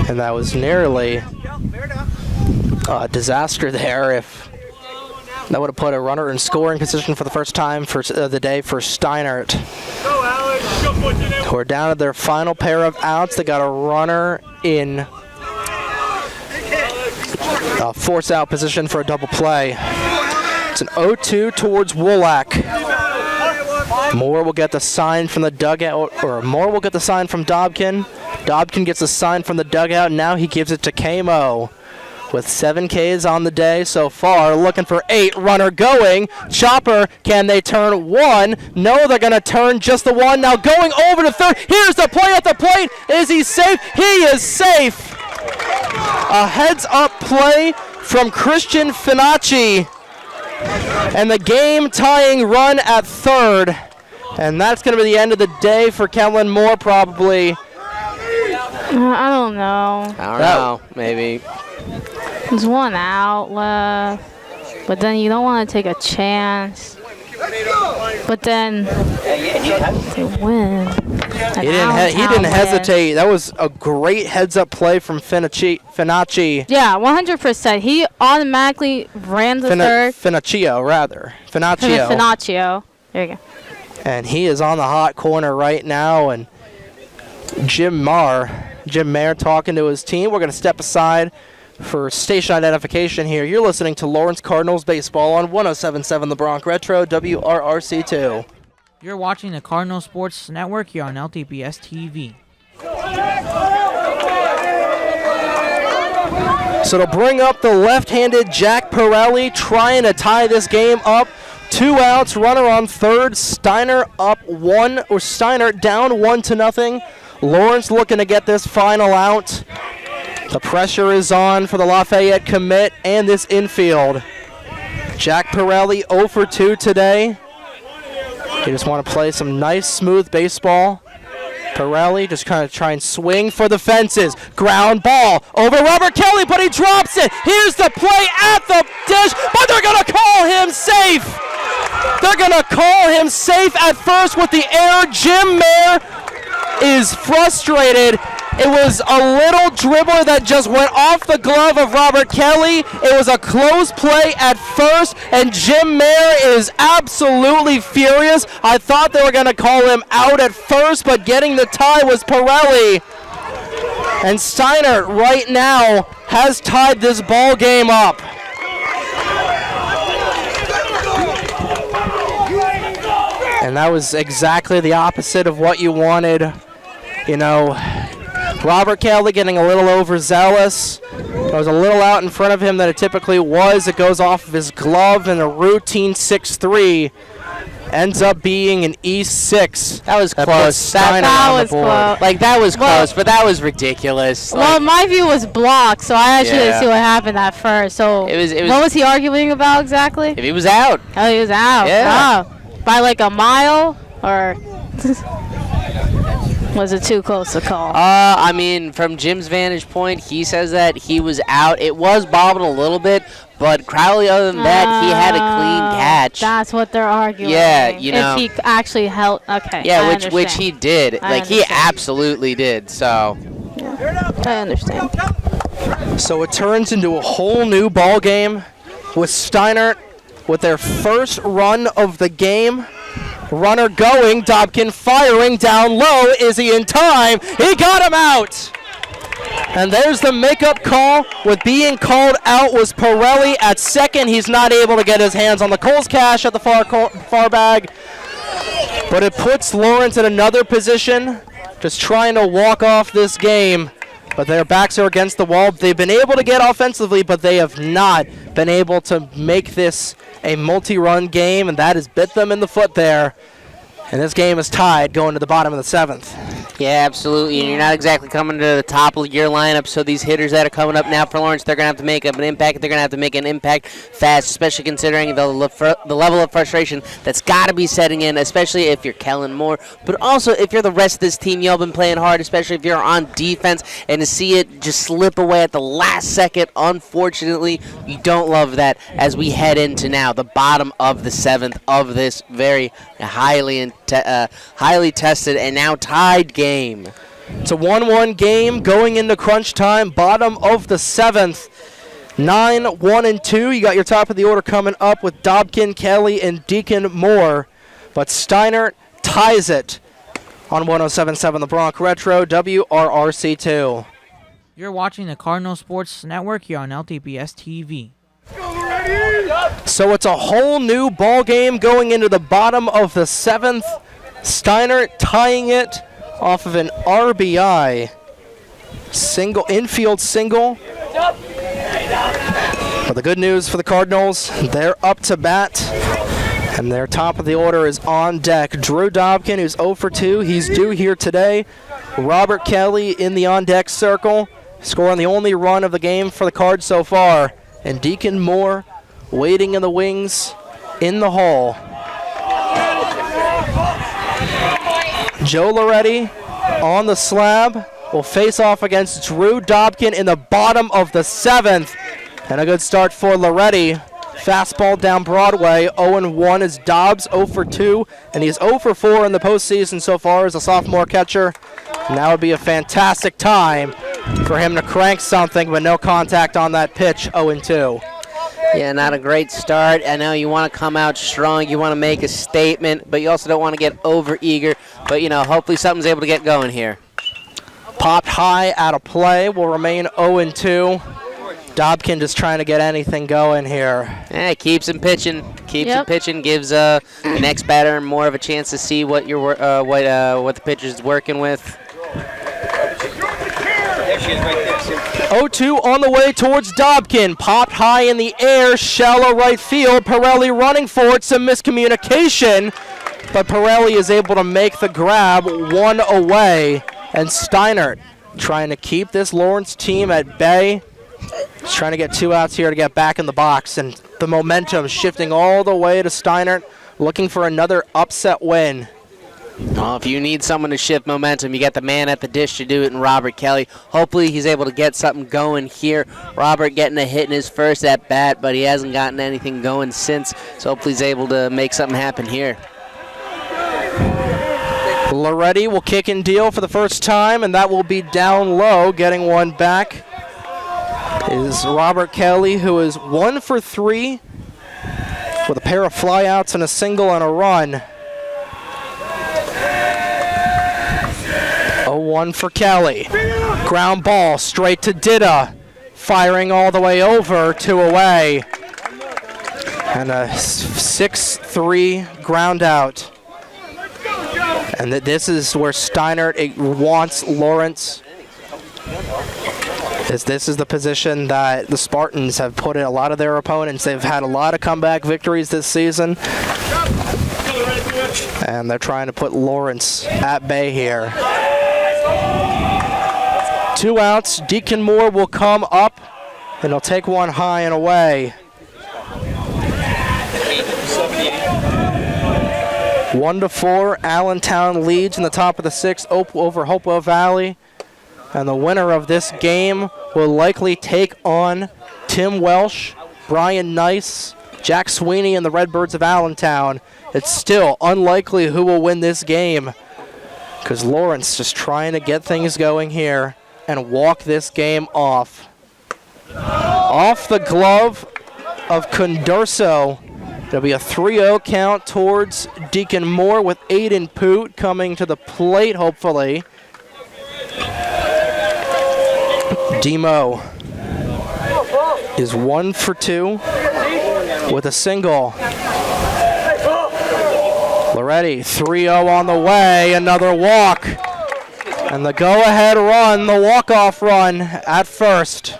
And that was nearly a disaster there. If that would have put a runner in scoring position for the first time for the day for Steinert. Who are down to their final pair of outs. They got a runner in force out position for a double play. It's an 0-2 towards Wallach. Moore will get the sign from the dugout, or Moore will get the sign from Dobkin. Dobkin gets the sign from the dugout, and now he gives it to Kamo. With 7 Ks on the day so far, looking for 8, runner going. Chopper, can they turn 1? No, they're going to turn just the 1. Now going over to third. Here's the play at the plate. Is he safe? He is safe. A heads-up play from Christian Finocchi. And the game-tying run at third. And that's going to be the end of the day for Kellen Moore, probably.
I don't know.
I don't know, maybe.
There's 1 out left, but then you don't want to take a chance. But then they win.
He didn't hesitate. That was a great heads-up play from Finacci.
Yeah, 100%. He automatically ran the third.
Finaccio.
There you go.
And he is on the hot corner right now. And Jim Mayer talking to his team. We're going to step aside for station identification here. You're listening to Lawrence Cardinals Baseball on 107.7 The Bronx Retro, WRRC2.
You're watching the Cardinal Sports Network here on LTBS TV.
So to bring up the left-handed Jack Pirelli, trying to tie this game up. 2 outs, runner on third. Steinert down 1-0. Lawrence looking to get this final out. The pressure is on for the Lafayette commit and this infield. Jack Pirelli 0 for 2 today. They just want to play some nice, smooth baseball. Pirelli just kind of try and swing for the fences. Ground ball over Robert Kelly, but he drops it. Here's the play at the dish, but they're going to call him safe. They're going to call him safe at first with the error. Jim Mayer is frustrated. It was a little dribbler that just went off the glove of Robert Kelly. It was a close play at first, and Jim Mayer is absolutely furious. I thought they were going to call him out at first, but getting the tie was Pirelli. And Steinert right now has tied this ball game up. And that was exactly the opposite of what you wanted. You know, Robert Kelly getting a little overzealous. There was a little out in front of him than it typically was. It goes off of his glove, and a routine 6-3 ends up being an E6.
That was close.
That was close.
Like, that was close, but that was ridiculous.
Well, my view was blocked, so I actually didn't see what happened at first. So
it was,
what was he arguing about exactly?
If he was out.
Oh, he was out.
Yeah.
Oh. By like a mile, or was it too close to call?
I mean, from Jim's vantage point, he says that he was out. It was bobbing a little bit, but Crowley, other than that, he had a clean catch.
That's what they're arguing.
Yeah, you know.
If he actually held, okay.
Yeah, which he did. He absolutely did. So.
Yeah, I understand.
So it turns into a whole new ball game with Steinert with their first run of the game. Runner going, Dobkin firing down low. Is he in time? He got him out! And there's the makeup call. With being called out was Pirelli at second. He's not able to get his hands on the Coles cash at the far bag. But it puts Lawrence in another position, just trying to walk off this game. But their backs are against the wall. They've been able to get offensively, but they have not been able to make this a multi-run game, and that has bit them in the foot there. And this game is tied going to the bottom of the 7th.
Yeah, absolutely. And you're not exactly coming to the top of your lineup, so these hitters that are coming up now for Lawrence, they're going to have to make up an impact. They're going to have to make an impact fast, especially considering the level of frustration that's got to be setting in, especially if you're Kellen Moore. But also, if you're the rest of this team, y'all been playing hard, especially if you're on defense, and to see it just slip away at the last second, unfortunately, you don't love that as we head into now the bottom of the 7th of this very highly tested and now tied game.
It's a 1-1 game going into crunch time, bottom of the 7th. 9-1-2. You got your top of the order coming up with Dobkin, Kelly, and Deacon Moore. But Steinert ties it on 107.7 The Bronx Retro, WRRC2.
You're watching the Cardinal Sports Network here on LTBS TV.
So it's a whole new ball game going into the bottom of the 7th. Steinert tying it off of an RBI single, infield single. But the good news for the Cardinals, they're up to bat, and their top of the order is on deck. Drew Dobkin, who's 0 for 2, he's due here today. Robert Kelly in the on-deck circle, scoring the only run of the game for the Cards so far. And Deacon Moore waiting in the wings in the hall. Joe Loretti on the slab will face off against Drew Dobkin in the bottom of the 7th. And a good start for Loretti. Fastball down Broadway. 0-1 is Dobbs, 0-2, and he's 0-4 in the postseason so far as a sophomore catcher. Now would be a fantastic time for him to crank something, but no contact on that pitch, 0-2.
Yeah, not a great start. I know you want to come out strong. You want to make a statement, but you also don't want to get over-eager. But, hopefully something's able to get going here.
Popped high out of play, will remain 0-2. Dobkin just trying to get anything going here.
Yeah, keeps him pitching. Him pitching, gives the next batter more of a chance to see what what the pitcher's working with.
0-2 on the way towards Dobkin. Popped high in the air, shallow right field. Pirelli running for it, some miscommunication. But Pirelli is able to make the grab, one away. And Steinert trying to keep this Lawrence team at bay. He's trying to get 2 outs here to get back in the box. And the momentum shifting all the way to Steinert, looking for another upset win.
Well, if you need someone to shift momentum, you got the man at the dish to do it in Robert Kelly. Hopefully he's able to get something going here. Robert getting a hit in his first at bat, but he hasn't gotten anything going since. So hopefully he's able to make something happen here.
Loretti will kick and deal for the first time, and that will be down low. Getting one back is Robert Kelly, who is 1-for-3 with a pair of flyouts and a single and a run. 0-1 for Kelly. Ground ball straight to Dida. Firing all the way over, 2 away. And a 6-3 ground out. And this is where Steinert wants Lawrence. This is the position that the Spartans have put in a lot of their opponents. They've had a lot of comeback victories this season. And they're trying to put Lawrence at bay here. 2 outs. Deacon Moore will come up, and he'll take one high and away. 1-4, Allentown leads in the top of the 6th over Hopewell Valley. And the winner of this game will likely take on Tim Welsh, Brian Nice, Jack Sweeney, and the Redbirds of Allentown. It's still unlikely who will win this game because Lawrence just trying to get things going here and walk this game off. Off the glove of Condorso. There'll be a 3-0 count towards Deacon Moore with Aiden Poot coming to the plate, hopefully. Demo is 1-for-2 with a single. Loretti, 3-0 on the way, another walk. And the go-ahead run, the walk-off run at first.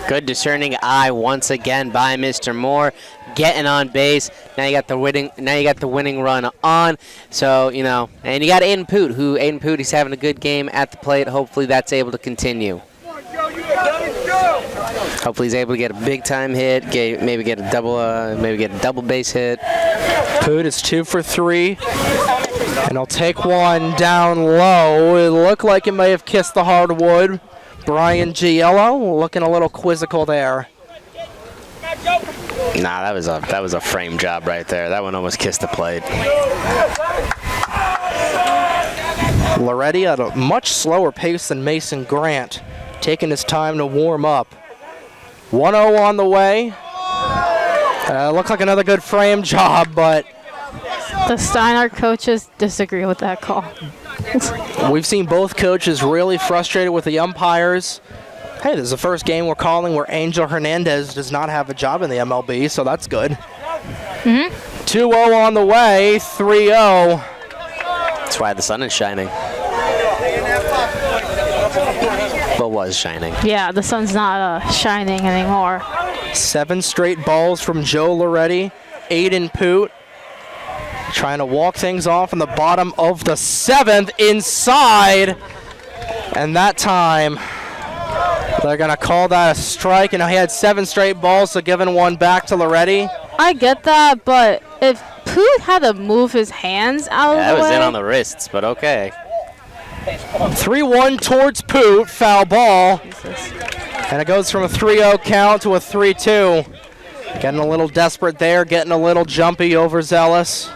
Good discerning eye once again by Mr. Moore, getting on base. Now you got the winning run on. So, and you got Aiden Poot, he's having a good game at the plate. Hopefully that's able to continue. Hopefully he's able to get a big time hit, maybe get a double base hit.
Poot is 2-for-3, and he'll take one down low. It looked like it may have kissed the hardwood. Brian Giello looking a little quizzical there.
Nah, that was a frame job right there. That one almost kissed the plate.
Loretti at a much slower pace than Mason Grant, taking his time to warm up. 1-0 on the way. Looked like another good frame job, but
The Steinert coaches disagree with that call.
we've seen both coaches really frustrated with the umpires. Hey, this is the first game we're calling where Angel Hernandez does not have a job in the MLB, so that's good. 2-0 on the way, 3-0.
That's why the sun is shining. Well, was shining.
Yeah, the sun's not shining anymore.
7 straight balls from Joe Loretti. Aiden Poot trying to walk things off in the bottom of the 7th inside. And that time, they're going to call that a strike. And he had 7 straight balls, so giving one back to Loretti.
I get that, but if Poot had to move his hands out of the way.
That was in on the wrists, but okay.
3-1 towards Poot, foul ball.
Jesus.
And it goes from a 3-0 count to a 3-2. Getting a little desperate there, getting a little jumpy, overzealous.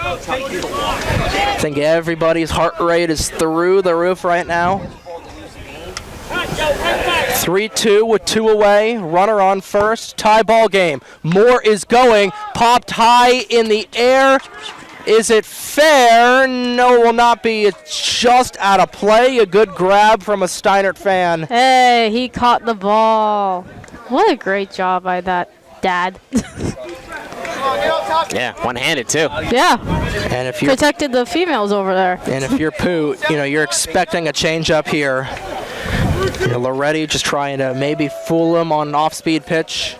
I think everybody's heart rate is through the roof right now. 3-2 with 2 away. Runner on first. Tie ball game. Moore is going. Popped high in the air. Is it fair? No, it will not be. It's just out of play. A good grab from a Steinert fan.
Hey, he caught the ball. What a great job by that dad.
Yeah, one-handed too.
Yeah.
And if you're
Protected the females over there.
And if you're Pooh, you're expecting a change up here. Loretti just trying to maybe fool him on an off-speed pitch.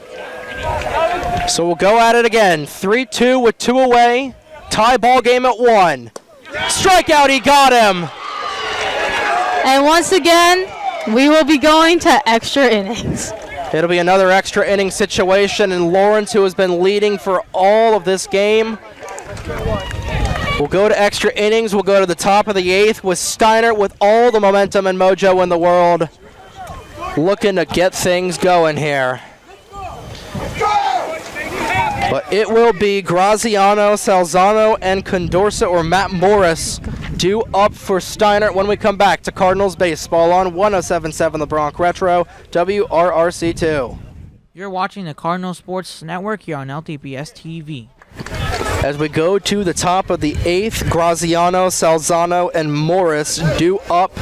So we'll go at it again. 3-2 with 2 away. Tie ball game at 1. Strikeout, he got him.
And once again, we will be going to extra innings.
It'll be another extra inning situation, and Lawrence, who has been leading for all of this game, will go to extra innings. We'll go to the top of the 8th with Steinert with all the momentum and mojo in the world, looking to get things going here. But it will be Graziano, Salzano, and Condorcet or Matt Morris due up for Steinert when we come back to Cardinals Baseball on 107.7 The Bronx Retro, WRRC2.
You're watching the Cardinal Sports Network here on LTPS TV.
As we go to the top of the 8th, Graziano, Salzano, and Morris due up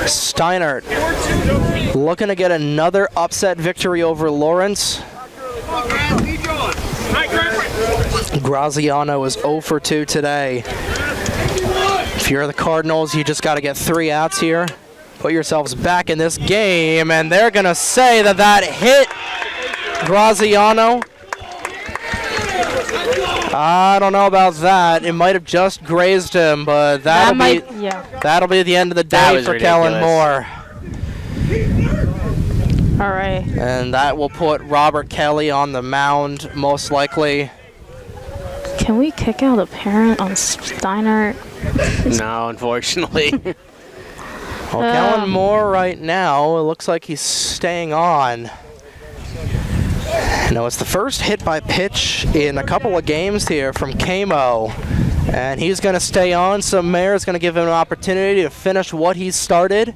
Steinert. Looking to get another upset victory over Lawrence. Graziano is 0 for 2 today. If you're the Cardinals, you just got to get 3 outs here. Put yourselves back in this game, and they're going to say that hit Graziano. I don't know about that. It might have just grazed him, but that'll be the end of the day for Kellen Moore.
All right.
And that will put Robert Kelly on the mound, most likely.
Can we kick out a parent on Steinert?
No, unfortunately.
Well, Kellen Moore right now, it looks like he's staying on. It's the first hit by pitch in a couple of games here from Kamo. And he's going to stay on, so Mayer is going to give him an opportunity to finish what he's started.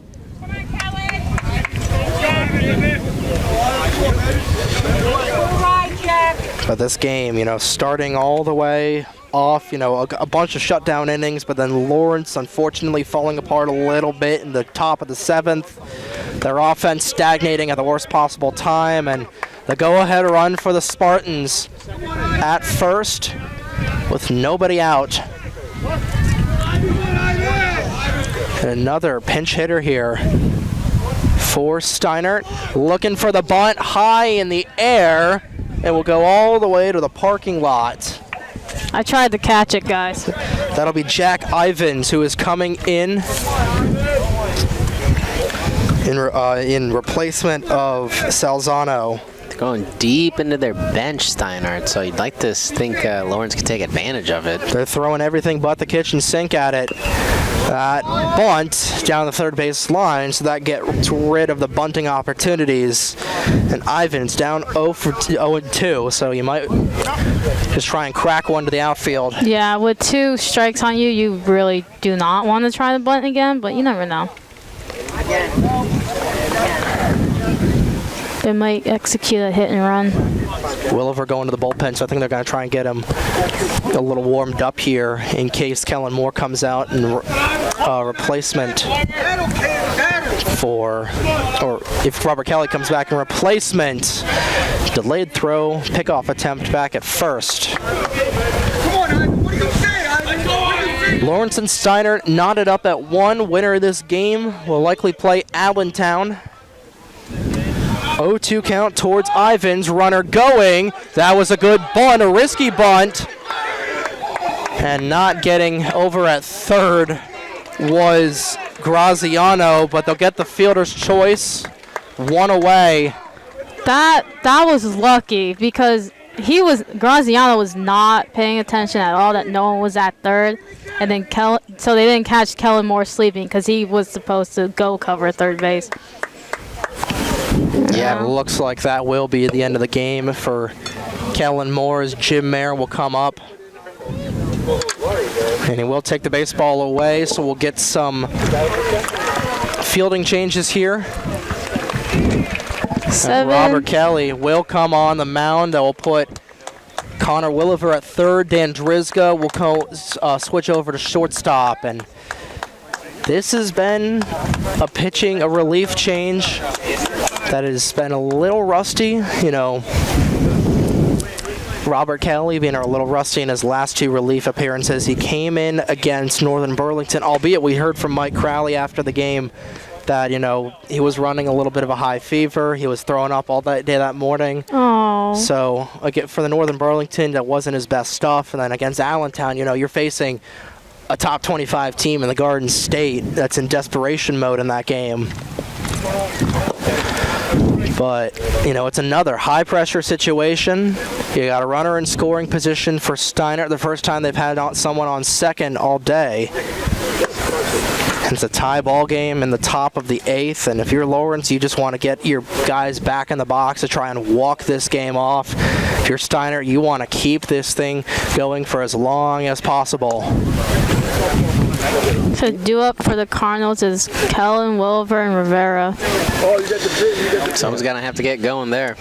But this game, starting all the way off, a bunch of shutdown innings, but then Lawrence unfortunately falling apart a little bit in the top of the 7th. Their offense stagnating at the worst possible time, and the go-ahead run for the Spartans at first with nobody out. And another pinch hitter here for Steinert, looking for the bunt high in the air, and will go all the way to the parking lot.
I tried to catch it, guys.
That'll be Jack Ivins, who is coming in replacement of Salzano.
They're going deep into their bench, Steinert, so you'd like to think Lawrence could take advantage of it.
They're throwing everything but the kitchen sink at it. That bunt down the third base line, so that gets rid of the bunting opportunities. And Ivins down 0-2, so you might just try and crack one to the outfield.
Yeah, with 2 strikes on you, you really do not want to try the bunt again, but you never know. They might execute a hit and run.
Williver going to the bullpen, so I think they're going to try and get him a little warmed up here in case Kellen Moore comes out and replacement for, or if Robert Kelly comes back in replacement. Delayed throw, pickoff attempt back at first. Lawrence and Steinert knotted up at 1. Winner of this game will likely play Allentown. 0-2 count towards Ivins. Runner going. That was a good bunt, a risky bunt. And not getting over at third was Graziano, but they'll get the fielder's choice. 1 away.
That was lucky because Graziano was not paying attention at all that no one was at third, and then so they didn't catch Kellen Moore sleeping because he was supposed to go cover third base.
Yeah, it looks like that will be the end of the game for Kellen Moore's Jim Mayer will come up. And he will take the baseball away, so we'll get some fielding changes here. And Robert Kelly will come on the mound. That will put Connor Williver at third. Dan Drizga will switch over to shortstop. And this has been a relief change that has been a little rusty. Robert Kelly being a little rusty in his last 2 relief appearances. He came in against Northern Burlington, albeit we heard from Mike Crowley after the game that, he was running a little bit of a high fever. He was throwing up all that day that morning.
Oh.
So, again, for the Northern Burlington, that wasn't his best stuff. And then against Allentown, you're facing a top 25 team in the Garden State that's in desperation mode in that game. But, it's another high-pressure situation. You got a runner in scoring position for Steinert, the first time they've had someone on second all day. And it's a tie ball game in the top of the 8th, and if you're Lawrence, you just want to get your guys back in the box to try and walk this game off. If you're Steinert, you want to keep this thing going for as long as possible.
So due up for the Cardinals is Kellen, Williver, and Rivera.
Someone's going to have to get going there.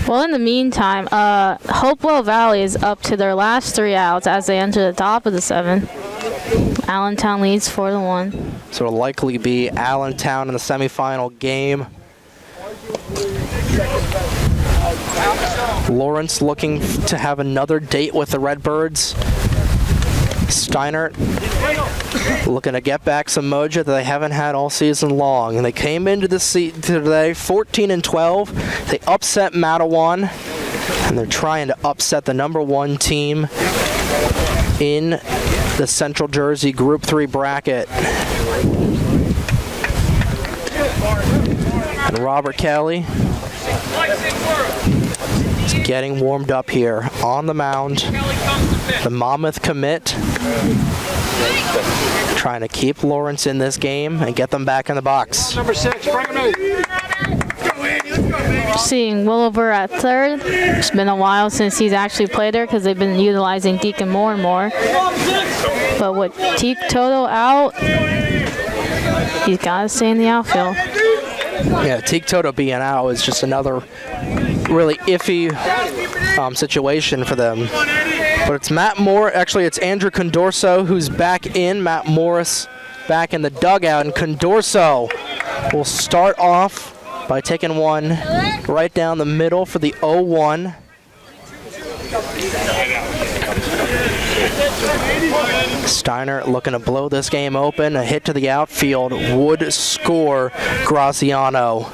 Well, in the meantime, Hopewell Valley is up to their last 3 outs as they enter the top of the 7th. Allentown leads 4-1.
So it'll likely be Allentown in the semifinal game. Lawrence looking to have another date with the Redbirds. Steinert looking to get back some mojo that they haven't had all season long. And they came into today 14-12. They upset Matawan, and they're trying to upset the #1 team in the Central Jersey Group 3 bracket. And Robert Kelly is getting warmed up here on the mound. The Monmouth commit trying to keep Lawrence in this game and get them back in the box.
Number 6, bring him in.
Seeing Williver at third. It's been a while since he's actually played there because they've been utilizing Deacon more and more. But with Teak Toto out, he's got to stay in the outfield.
Yeah, Teak Toto being out is just another really iffy situation for them. But it's it's Andrew Condorso who's back in. Matt Morris back in the dugout, and Condorso will start off by taking one right down the middle for the 0-1. Steinert looking to blow this game open. A hit to the outfield would score Graziano.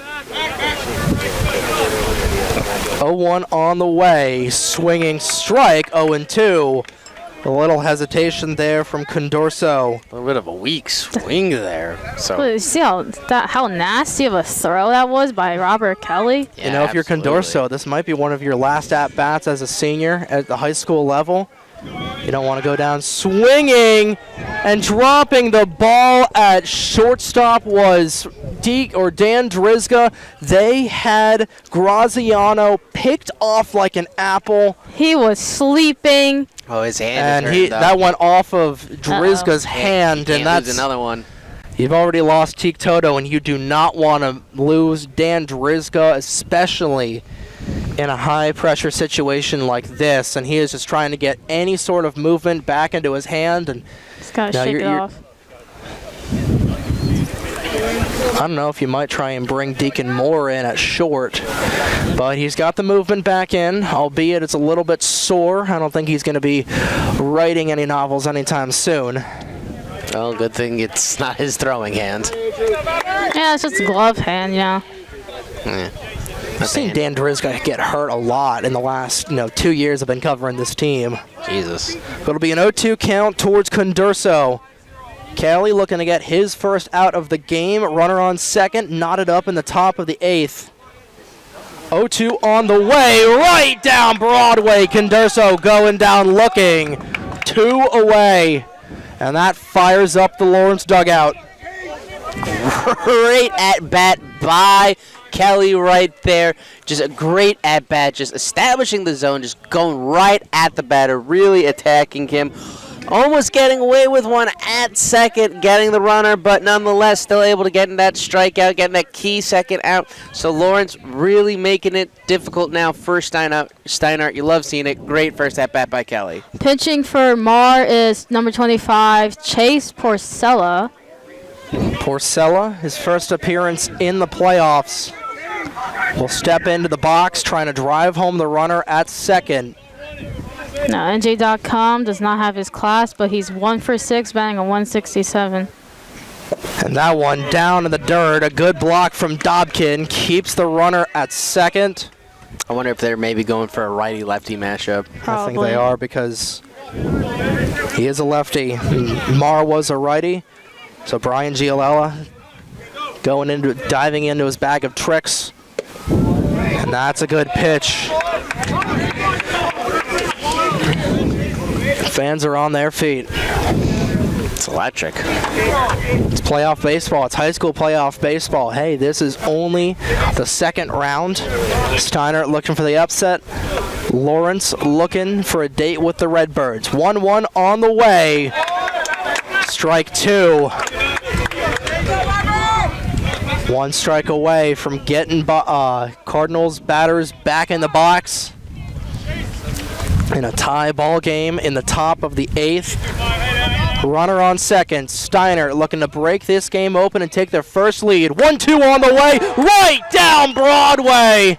0-1 on the way. Swinging strike, 0-2. A little hesitation there from Condorso.
A little bit of a weak swing there. So
But see how nasty of a throw that was by Robert Kelly?
Yeah, if you're Condorso, this might be one of your last at-bats as a senior at the high school level. You don't want to go down swinging, and dropping the ball at shortstop was Dan Drizga. They had Graziano picked off like an apple.
He was sleeping.
Oh, his hand.
And that went off of Drizga's hand, and that's
another one.
You've already lost Teak Toto, and you do not want to lose Dan Drizga, especially in a high-pressure situation like this. And he is just trying to get any sort of movement back into his hand. And
Just got to shake it off.
I don't know if you might try and bring Deacon Moore in at short, but he's got the movement back in, albeit it's a little bit sore. I don't think he's going to be writing any novels anytime soon.
Well, good thing it's not his throwing hand.
Yeah, it's just a glove hand,
Yeah.
I've seen Dan Drizga get hurt a lot in the last 2 years I've been covering this team.
Jesus.
But it'll be an 0-2 count towards Condorso. Kelly looking to get his first out of the game. Runner on second, knotted up in the top of the 8th. 0-2 on the way, right down Broadway. Condorso going down looking. 2 away. And that fires up the Lawrence dugout.
Great at bat by Kelly right there. Just a great at-bat, just establishing the zone, just going right at the batter, really attacking him. Almost getting away with one at second, getting the runner, but nonetheless still able to get in that strikeout, getting that key second out. So Lawrence really making it difficult now for Steinert. You love seeing it. Great first at-bat by Kelly.
Pitching for Mar is number 25, Chase Porcella.
Porcella, his first appearance in the playoffs, will step into the box trying to drive home the runner at second.
Now, NJ.com does not have his class, but he's 1 for 6, batting a 167.
And that one down in the dirt. A good block from Dobkin keeps the runner at second.
I wonder if they're maybe going for a righty-lefty matchup.
I think they are because he is a lefty. Mar was a righty. So Brian Giolella diving into his bag of tricks. And that's a good pitch. Fans are on their feet.
It's electric.
It's playoff baseball. It's high school playoff baseball. Hey, this is only the second round. Steinert looking for the upset. Lawrence looking for a date with the Redbirds. 1-1 on the way. Strike two. One strike away from getting Cardinals batters back in the box. In a tie ball game in the top of the 8th. Runner on second. Steinert looking to break this game open and take their first lead. 1-2 on the way. Right down Broadway.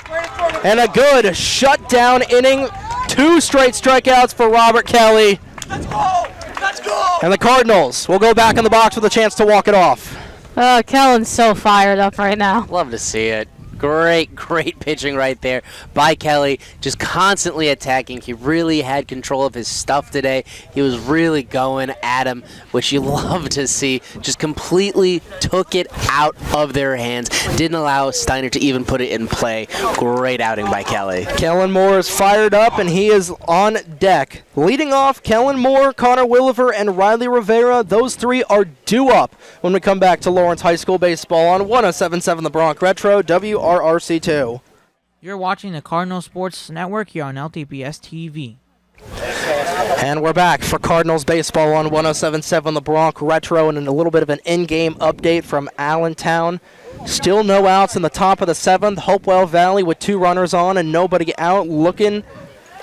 And a good shutdown inning. 2 straight strikeouts for Robert Kelly.
Let's go! Let's go!
And the Cardinals will go back in the box with a chance to walk it off.
Kellen's so fired up right now.
Love to see it. Great pitching right there by Kelly. Just constantly attacking. He really had control of his stuff today. He was really going at him, which you love to see. Just completely took it out of their hands. Didn't allow Steinert to even put it in play. Great outing by Kelly.
Kellen Moore is fired up, and he is on deck. Leading off, Kellen Moore, Connor Williver, and Riley Rivera. Those 3 are due up when we come back to Lawrence High School baseball on 107.7 The Bronx Retro, WRRC2.
You're watching the Cardinal Sports Network here on LTBS TV.
And we're back for Cardinals baseball on 107.7 The Bronx Retro, and a little bit of an in-game update from Allentown. Still no outs in the top of the 7th. Hopewell Valley with 2 runners on and nobody out, looking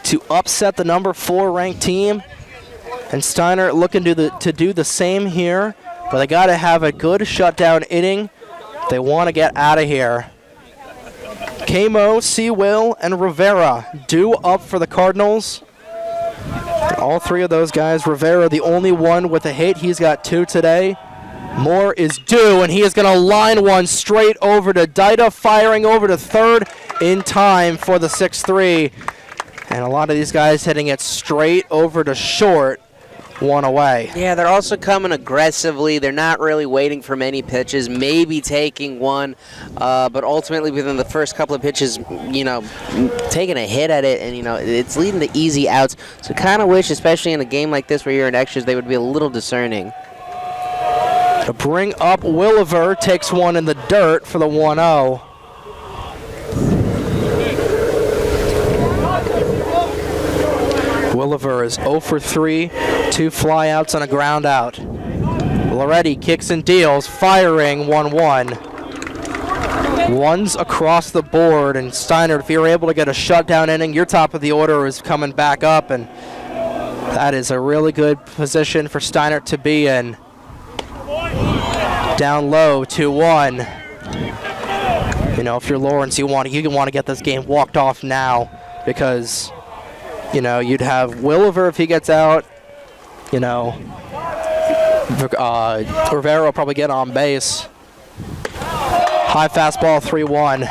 to upset the number 4 ranked team. And Steinert looking to do the same here, but they got to have a good shutdown inning. They want to get out of here. Camo, Seawill, and Rivera due up for the Cardinals. All 3 of those guys. Rivera, the only one with a hit. He's got 2 today. Moore is due, and he is going to line one straight over to Dida, firing over to third in time for the 6-3. And a lot of these guys hitting it straight over to short. 1 away.
Yeah, they're also coming aggressively. They're not really waiting for many pitches, maybe taking one, but ultimately within the first couple of pitches, taking a hit at it, and, it's leading to easy outs. So kind of wish, especially in a game like this where you're in extras, they would be a little discerning.
To bring up Williver, takes one in the dirt for the 1-0. Williver is 0 for 3, 2 flyouts and a ground out. Loretti kicks and deals, firing 1-1. Ones across the board, and Steinert, if you're able to get a shutdown inning, your top of the order is coming back up, and that is a really good position for Steinert to be in. Down low, 2-1. If you're Lawrence, you want to get this game walked off now, because you'd have Williver if he gets out. Rivera will probably get on base. High fastball, 3-1.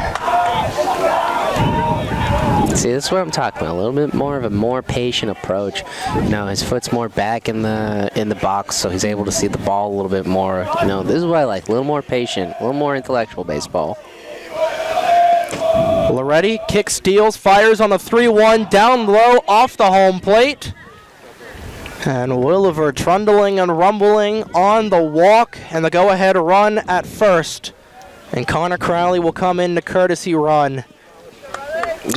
See, this is what I'm talking about. A little bit more of a more patient approach. His foot's more back in the box, so he's able to see the ball a little bit more. This is what I like. A little more patient, a little more intellectual baseball.
Loretti kicks, steals, fires on the 3-1, down low, off the home plate. And Williver trundling and rumbling on the walk, and the go-ahead run at first And Connor Crowley will come in the courtesy run.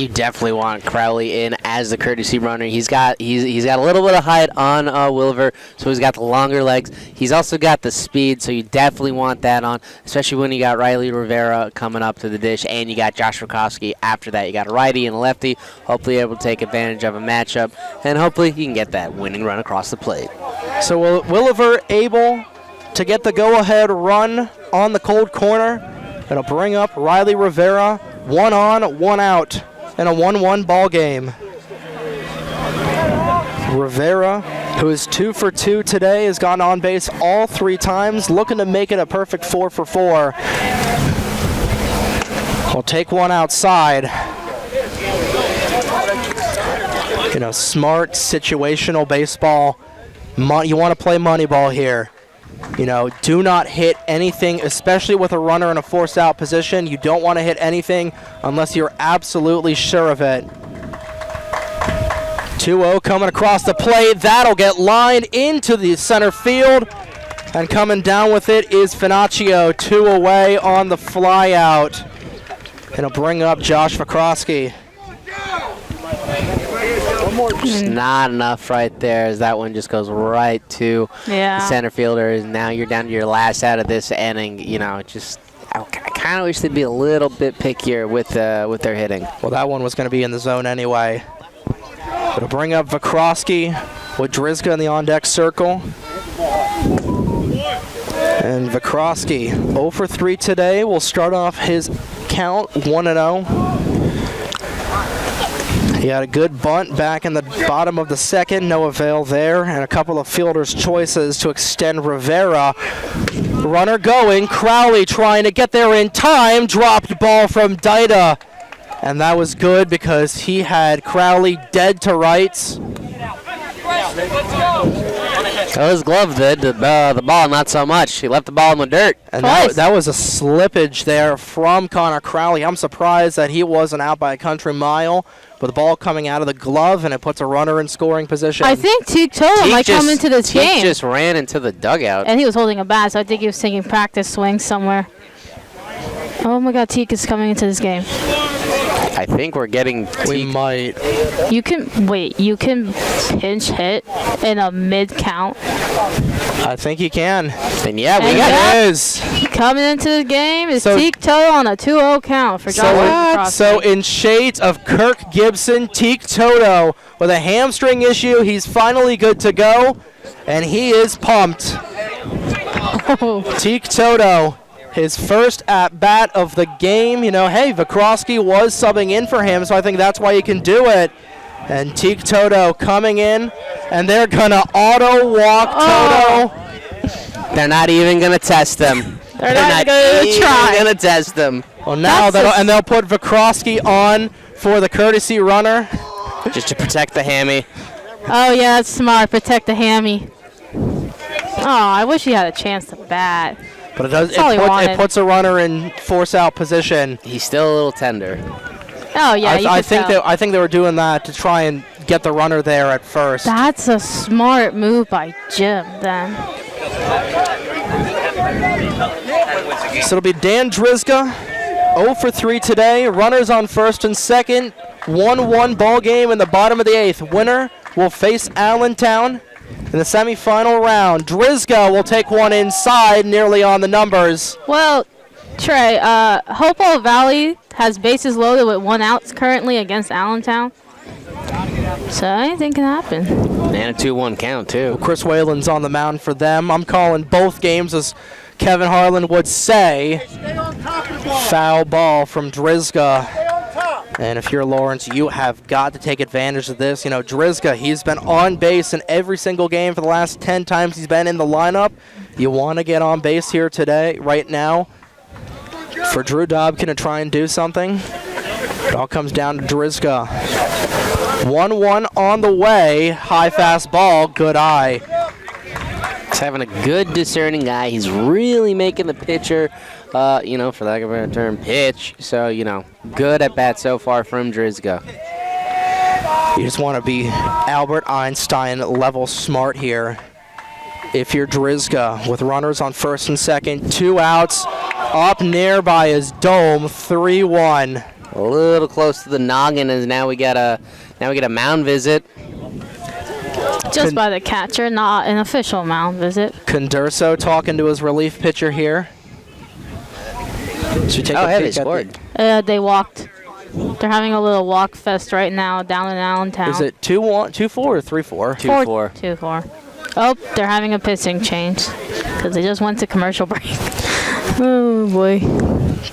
You definitely want Crowley in as the courtesy runner. He's got a little bit of height on Williver, so he's got the longer legs. He's also got the speed, so you definitely want that on, especially when you got Riley Rivera coming up to the dish, and you got Josh Rakowski after that. You got a righty and a lefty, hopefully able to take advantage of a matchup, and hopefully you can get that winning run across the plate.
So Williver able to get the go-ahead run on the cold corner. It'll bring up Riley Rivera, 1 on, 1 out. In a 1-1 ball game. Rivera, who is 2 for 2 today, has gone on base all 3 times, looking to make it a perfect 4 for 4. We'll take one outside. You know, smart situational baseball. You want to play money ball here. You know, do not hit anything, especially with a runner in a forced out position. You don't want to hit anything unless you're absolutely sure of it. 2-0 coming across the plate. That'll get lined into the center field. And coming down with it is Finaccio, 2 away on the fly out. It'll bring up Josh Vakroski.
Just not enough right there, as that one just goes right to the center fielder. Now you're down to your last out of this inning. You know, just I kind of wish they'd be a little bit pickier with their hitting.
Well, that one was going to be in the zone anyway. It'll bring up Vakroski with Drizga in the on-deck circle. And Vakroski, 0 for 3 today, will start off his count 1-0. He had a good bunt back in the bottom of the second, no avail there, and a couple of fielders' choices to extend Rivera. Runner going, Crowley trying to get there in time, dropped ball from Dida. And that was good because he had Crowley dead to rights.
That was glove did, the ball not so much. He left the ball in the dirt.
And that was a slippage there from Connor Crowley. I'm surprised that he wasn't out by a country mile, but the ball coming out of the glove, and it puts a runner in scoring position.
I think Teague Toto might come into this game.
Teague just ran into the dugout.
And he was holding a bat, so I think he was taking practice swings somewhere. Oh my God, Teague is coming into this game.
I think we're getting
We might.
You can pinch hit in a mid count.
I think he can.
And yeah, we
And
got
yeah.
It is.
Coming into the game is
So-
Teague Toto on a 2-0 count for Josh.
So in shades of Kirk Gibson, Teague Toto with a hamstring issue, he's finally good to go, and he is pumped. Teague Toto, his first at-bat of the game. You know, hey, Vakroski was subbing in for him, so I think that's why he can do it. And Teague Toto coming in, and they're going to auto-walk Toto.
They're not even going to test them.
They're not going to try.
Going to test them.
Well, now they'll put Vakroski on for the courtesy runner.
Just to protect the hammy.
Oh, yeah, that's smart. Protect the hammy. Oh, I wish he had a chance to bat.
But it puts a runner in force-out position.
He's still a little tender.
Oh, yeah,
I think they were doing that to try and get the runner there at first.
That's a smart move by Jim, then.
So it'll be Dan Drizga, 0 for 3 today. Runners on first and second. 1-1 ball game in the bottom of the 8th. Winner will face Allentown in the semifinal round. Drizga will take one inside, nearly on the numbers.
Well, Trey, Hopewell Valley has bases loaded with 1 out currently against Allentown. So anything can happen.
And a 2-1 count, too.
Chris Whalen's on the mound for them. I'm calling both games, as Kevin Harlan would say. Foul ball from Drizga. And if you're Lawrence, you have got to take advantage of this. You know, Drizga, he's been on base in every single game for the last 10 times he's been in the lineup. You want to get on base here today, right now, for Drew Dobkin to try and do something. It all comes down to Drizga. 1-1 on the way. High fastball, good eye.
He's having a good discerning guy. He's really making the pitcher, for lack of a better term, pitch. So, good at bat so far from Drizga.
You just want to be Albert Einstein level smart here. If you're Drizga with runners on first and second, 2 outs, Up near by his dome, 3-1.
A little close to the noggin, as now we got a mound visit.
Just by the catcher, not an official mound visit.
Condurso talking to his relief pitcher here. Should take a
They
peek at
scored.
They walked. They're having a little walk fest right now down in Allentown.
Is it 2-1, 2-4 or 3-4?
2-4.
2-4. Oh, they're having a pitching change because they just went to commercial break. Oh, boy.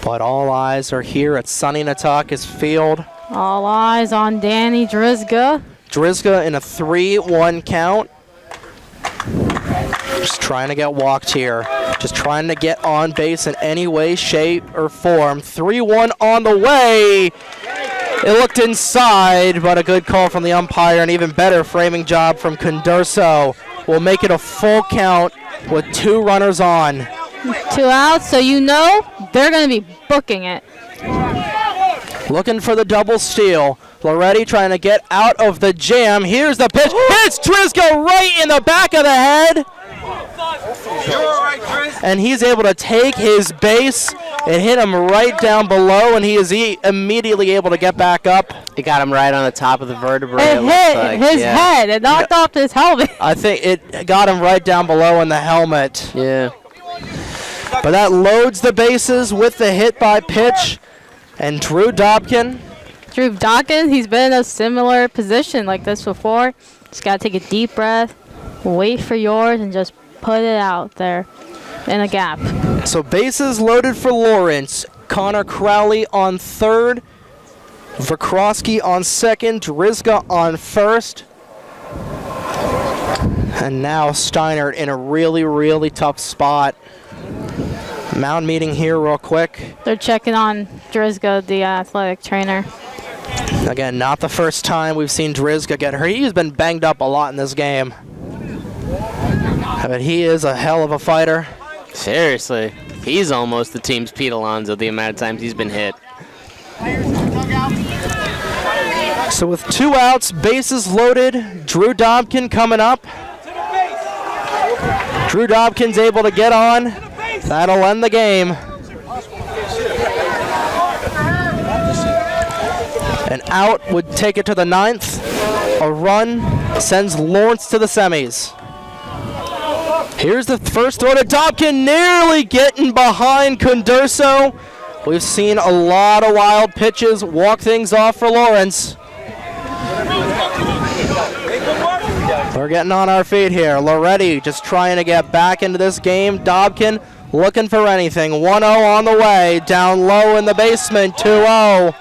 But all eyes are here at Sunny Natakis Field.
All eyes on Danny Drizga.
Drizga in a 3-1 count. Just trying to get walked here. Just trying to get on base in any way, shape, or form. 3-1 on the way. It looked inside, but a good call from the umpire. An even better framing job from Condurso. Will make it a full count with 2 runners on.
2 outs, so you know they're going to be booking it.
Looking for the double steal. Loretti trying to get out of the jam. Here's the pitch. Hits Drizga right in the back of the head. And he's able to take his base and hit him right down below, and he is immediately able to get back up.
It got him right on the top of the vertebrae.
It hit his head. It knocked off his helmet.
I think it got him right down below in the helmet.
Yeah.
But that loads the bases with the hit by pitch. And Drew Dobkin.
Drew Dawkins, he's been in a similar position like this before. Just got to take a deep breath, wait for yours, and just put it out there in a gap.
So bases loaded for Lawrence. Connor Crowley on third. Verkrosky on second. Drizga on first. And now Steinert in a really, really tough spot. Mound meeting here real quick.
They're checking on Drizga, the athletic trainer.
Again, not the first time we've seen Drizga get hurt. He's been banged up a lot in this game. But he is a hell of a fighter.
Seriously. He's almost the team's Pete Alonso, the amount of times he's been hit.
So with 2 outs, bases loaded, Drew Dobkin coming up. Drew Dobkin's able to get on. That'll end the game. An out would take it to the 9th. A run sends Lawrence to the semis. Here's the first throw to Dobkin, nearly getting behind Condurso. We've seen a lot of wild pitches walk things off for Lawrence. We're getting on our feet here. Loretti just trying to get back into this game. Dobkin looking for anything. 1-0 on the way. Down low in the basement. 2-0.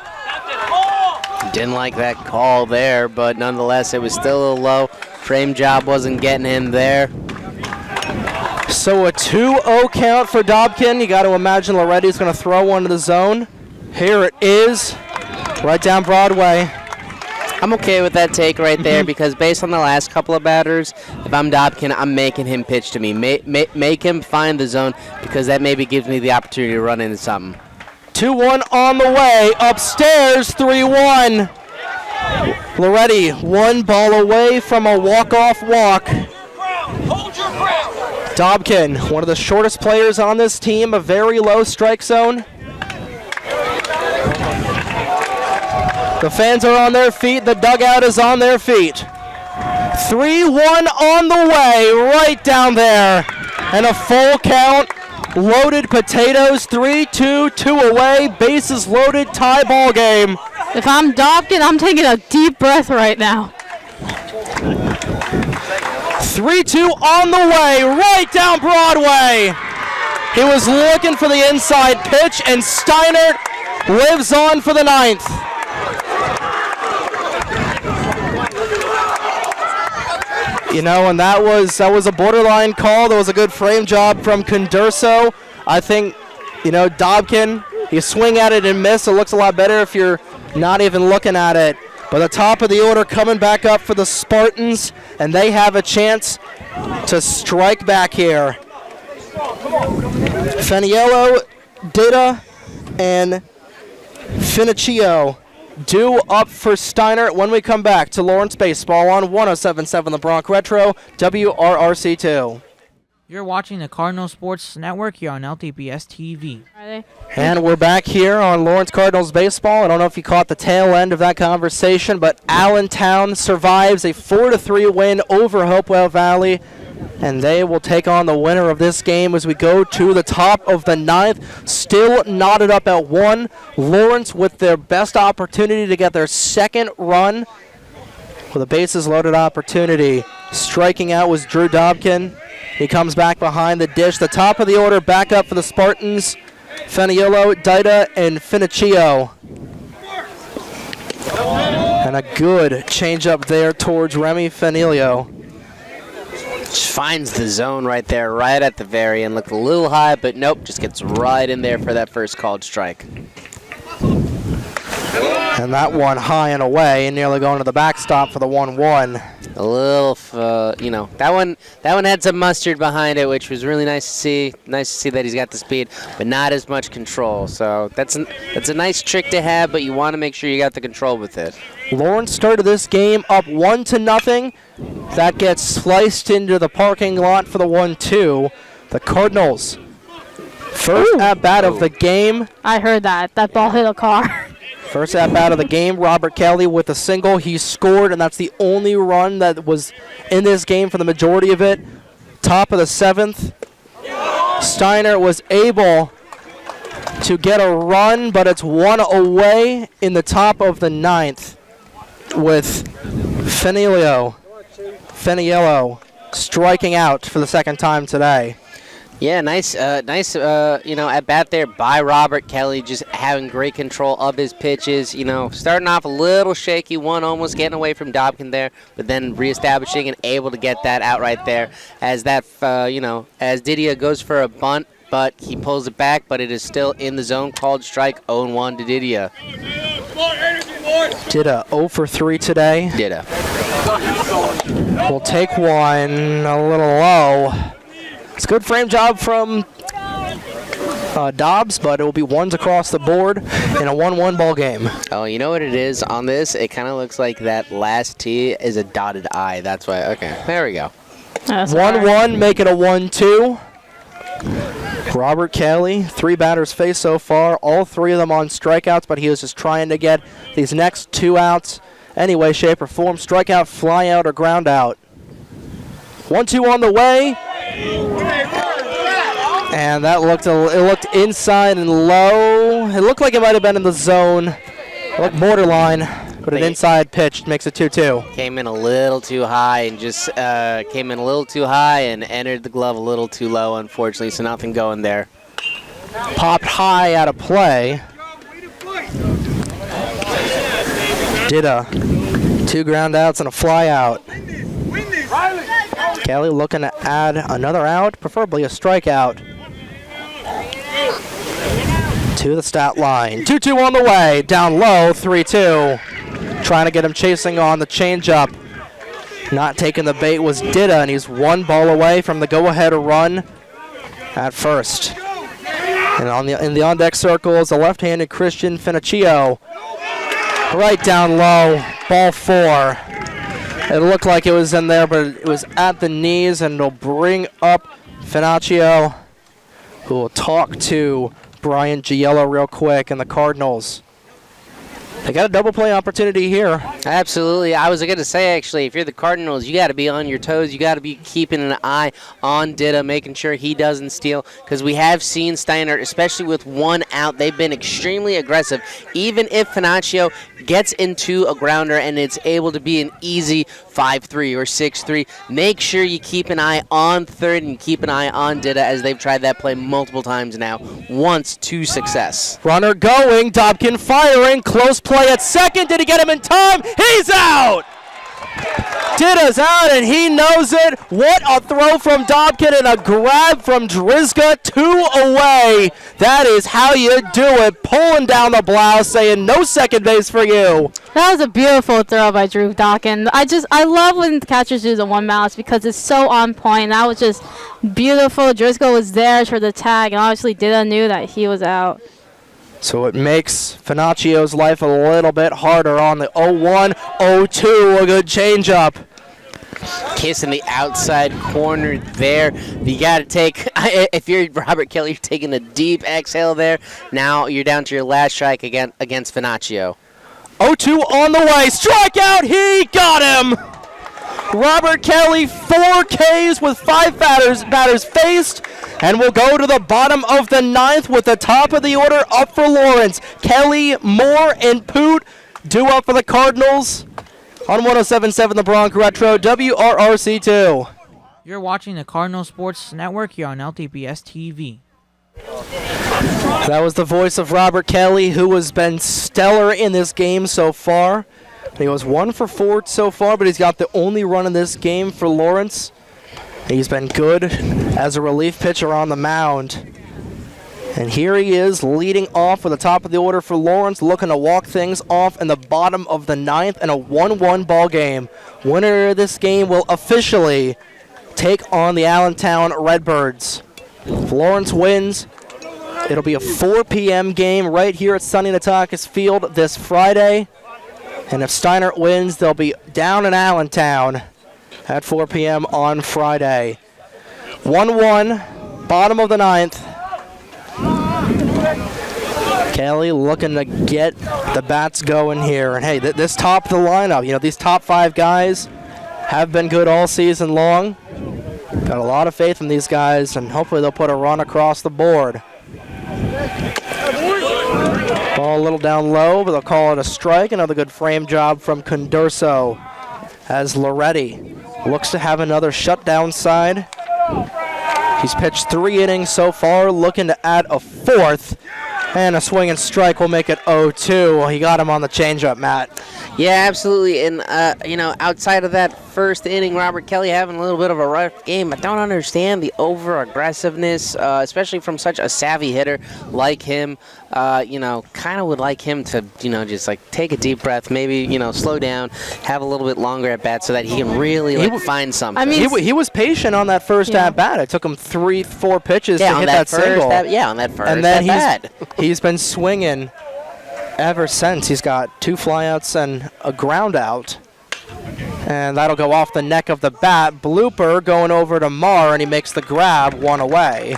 Didn't like that call there, but nonetheless, it was still a low. Frame job wasn't getting him there.
So a 2-0 count for Dobkin. You got to imagine Loretti's going to throw one to the zone. Here it is. Right down Broadway.
I'm okay with that take right there because based on the last couple of batters, if I'm Dobkin, I'm making him pitch to me. Make him find the zone because that maybe gives me the opportunity to run into something.
2-1 on the way. Upstairs, 3-1. Loretti, 1 ball away from a walk-off walk. Dobkin, one of the shortest players on this team, a very low strike zone. The fans are on their feet. The dugout is on their feet. 3-1 on the way, right down there. And a full count. Loaded potatoes, 3-2, 2 away. Bases loaded, tie ball game.
If I'm Dobkin, I'm taking a deep breath right now.
3-2 on the way, right down Broadway. He was looking for the inside pitch, and Steinert lives on for the 9th. You know, and that was a borderline call. That was a good frame job from Condurso. I think, you know, Dobkin, you swing at it and miss. It looks a lot better if you're not even looking at it. But the top of the order coming back up for the Spartans, and they have a chance to strike back here. Faniello, Dita, and Finicchio due up for Steinert when we come back to Lawrence Baseball on 107.7 The Bronx Retro, WRRC2.
You're watching the Cardinal Sports Network here on LTBS TV.
Ready?
And we're back here on Lawrence Cardinals baseball. I don't know if you caught the tail end of that conversation, but Allentown survives a 4-3 win over Hopewell Valley, and they will take on the winner of this game as we go to the top of the 9th. Still knotted up at 1. Lawrence with their best opportunity to get their second run with a bases loaded opportunity. Striking out was Drew Dobkin. He comes back behind the dish. The top of the order back up for the Spartans. Feniello, Dida, and Finicchio. And a good changeup there towards Remy Feniello.
Just finds the zone right there, right at the very end. Looked a little high, but nope, just gets right in there for that first called strike.
And that one high and away, and nearly going to the backstop for the 1-1.
A little, that one had some mustard behind it, which was really nice to see. Nice to see that he's got the speed, but not as much control. So that's a nice trick to have, but you want to make sure you got the control with it.
Lawrence started this game up 1-0. That gets sliced into the parking lot for the 1-2. The Cardinals, first at-bat of the game.
I heard that. That ball hit a car.
First at-bat of the game, Robert Kelly with a single. He scored, and that's the only run that was in this game for the majority of it. Top of the 7th. Steinert was able to get a run, but it's one away in the top of the 9th with Feniello striking out for the second time today.
Yeah, nice, at bat there by Robert Kelly, just having great control of his pitches. Starting off a little shaky, one almost getting away from Dobkin there, but then reestablishing and able to get that out right there. As that, as Didia goes for a bunt, but he pulls it back, but it is still in the zone. Called strike, 0-1 to Didia.
Dida 0 for 3 today.
Dida.
We'll take one a little low. It's a good frame job from Dobbs, but it will be ones across the board in a 1-1 ball game.
Oh, you know what it is on this? It kind of looks like that last T is a dotted I. That's why. Okay, there we go.
1-1, make it a 1-2. Robert Kelly, 3 batters faced so far, all 3 of them on strikeouts, but he was just trying to get these next 2 outs any way, shape, or form. Strikeout, fly out, or ground out. 1-2 on the way. And that looked inside and low. It looked like it might have been in the zone. It looked borderline, but an inside pitch makes it 2-2.
Came in a little too high and entered the glove a little too low, unfortunately, so nothing going there.
Popped high out of play. Dida, 2 ground outs and a fly out. Kelly looking to add another out, preferably a strikeout. To the stat line. 2-2 on the way. Down low, 3-2. Trying to get him chasing on the changeup. Not taking the bait was Dida, and he's 1 ball away from the go-ahead run at first. And in the on-deck circle is the left-handed Christian Finicchio. Right down low, ball 4. It looked like it was in there, but it was at the knees, and it'll bring up Finicchio, who will talk to Brian Giello real quick, and the Cardinals. They got a double play opportunity here.
Absolutely. I was going to say, actually, if you're the Cardinals, you got to be on your toes. You got to be keeping an eye on Dida, making sure he doesn't steal, because we have seen Steinert, especially with 1 out, they've been extremely aggressive. Even if Finicchio gets into a grounder and it's able to be an easy 5-3 or 6-3, make sure you keep an eye on third and keep an eye on Dida, as they've tried that play multiple times now, once to success.
Runner going, Dobkin firing, close play at second. Did he get him in time? He's out! Dida's out, and he knows it. What a throw from Dobkin and a grab from Drizga. 2 away. That is how you do it. Pulling down the blouse, saying no second base for you.
That was a beautiful throw by Drew Dobkin. I love when the catchers do the 1 mouse because it's so on point. That was just beautiful. Drizga was there for the tag, and obviously Dida knew that he was out.
So it makes Finicchio's life a little bit harder on the 0-1, 0-2, a good changeup.
kissing the outside corner there. You got to take, if you're Robert Kelly, you're taking a deep exhale there. Now you're down to your last strike against Finaccio.
0-2 on the way. Strikeout. He got him. Robert Kelly, 4 Ks with 5 batters faced. And we'll go to the bottom of the 9th with the top of the order up for Lawrence. Kelly, Moore, and Poot due up for the Cardinals on 107.7 The Bronx Retro, WRRC2.
You're watching the Cardinal Sports Network here on LTBS TV.
That was the voice of Robert Kelly, who has been stellar in this game so far. He was 1 for 4 so far, but he's got the only run in this game for Lawrence. He's been good as a relief pitcher on the mound. And here he is leading off with the top of the order for Lawrence, looking to walk things off in the bottom of the 9th in a 1-1 ball game. Winner of this game will officially take on the Allentown Redbirds. If Lawrence wins, it'll be a 4 p.m. game right here at Sonny Natakis Field this Friday. And if Steinert wins, they'll be down in Allentown at 4 p.m. on Friday. 1-1, bottom of the 9th. Kelly looking to get the bats going here. And hey, this top of the lineup, these top 5 guys have been good all season long. Got a lot of faith in these guys, and hopefully they'll put a run across the board. Ball a little down low, but they'll call it a strike. Another good frame job from Condorso as Loretti looks to have another shutdown side. He's pitched 3 innings so far, looking to add a 4th. And a swing and strike will make it 0-2. He got him on the changeup, Matt.
Yeah, absolutely. And, outside of that first inning, Robert Kelly having a little bit of a rough game. I don't understand the over-aggressiveness, especially from such a savvy hitter like him. Kind of would like him to, just like take a deep breath, maybe, slow down, have a little bit longer at bat so that he can really find something.
I mean, he was patient on that first at bat. It took him 3-4 pitches to hit that single.
On that first
and then
at bat.
He's been swinging ever since. He's got 2 flyouts and a ground out. And that'll go off the neck of the bat. Blooper going over to Marr, and he makes the grab 1 away.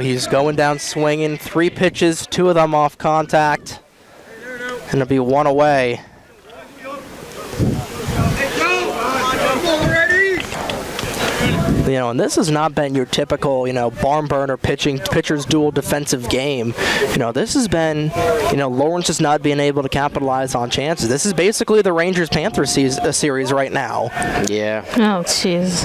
He's going down swinging. 3 pitches, 2 of them off contact. And it'll be 1 away. And this has not been your typical, barn burner pitcher's duel defensive game. This has been, Lawrence just not being able to capitalize on chances. This is basically the Rangers-Panthers series right now.
Yeah.
Oh, jeez.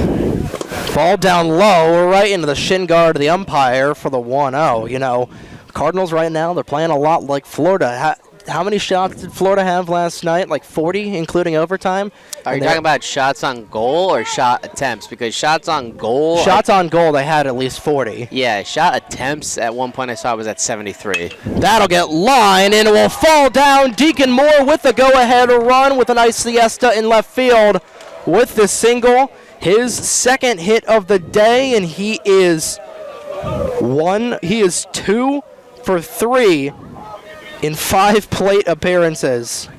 Ball down low, right into the shin guard of the umpire for the 1-0. Cardinals right now, they're playing a lot like Florida. How many shots did Florida have last night? Like 40, including overtime?
Are you talking about shots on goal or shot attempts? Because shots on goal...
Shots on goal, they had at least 40.
Yeah, shot attempts at one point I saw was at 73.
That'll get lined, and it will fall down. Deacon Moore with the go-ahead run with a nice siesta in left field with the single. His second hit of the day, and he is 2 for 3 in 5 plate appearances.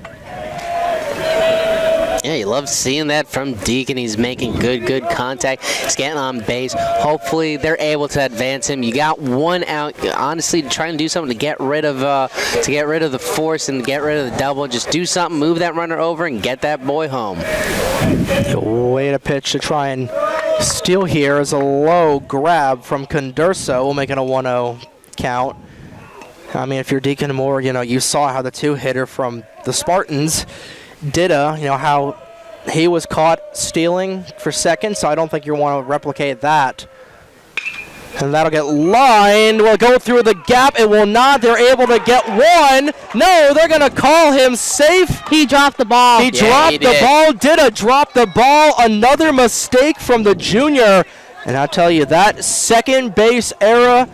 Yeah, you love seeing that from Deacon. He's making good contact. He's getting on base. Hopefully, they're able to advance him. You got 1 out. Honestly, trying to do something to get rid of the force and get rid of the double. Just do something, move that runner over, and get that boy home.
Way to pitch to try and steal here is a low grab from Condorso. We'll make it a 1-0 count. I mean, if you're Deacon Moore, you saw how the 2-hitter from the Spartans did how he was caught stealing for second, so I don't think you want to replicate that. And that'll get lined. Will go through the gap. It will not. They're able to get 1. No, they're going to call him safe.
He dropped the ball.
He dropped the ball. Dida dropped the ball. Another mistake from the junior. And I'll tell you, that second base era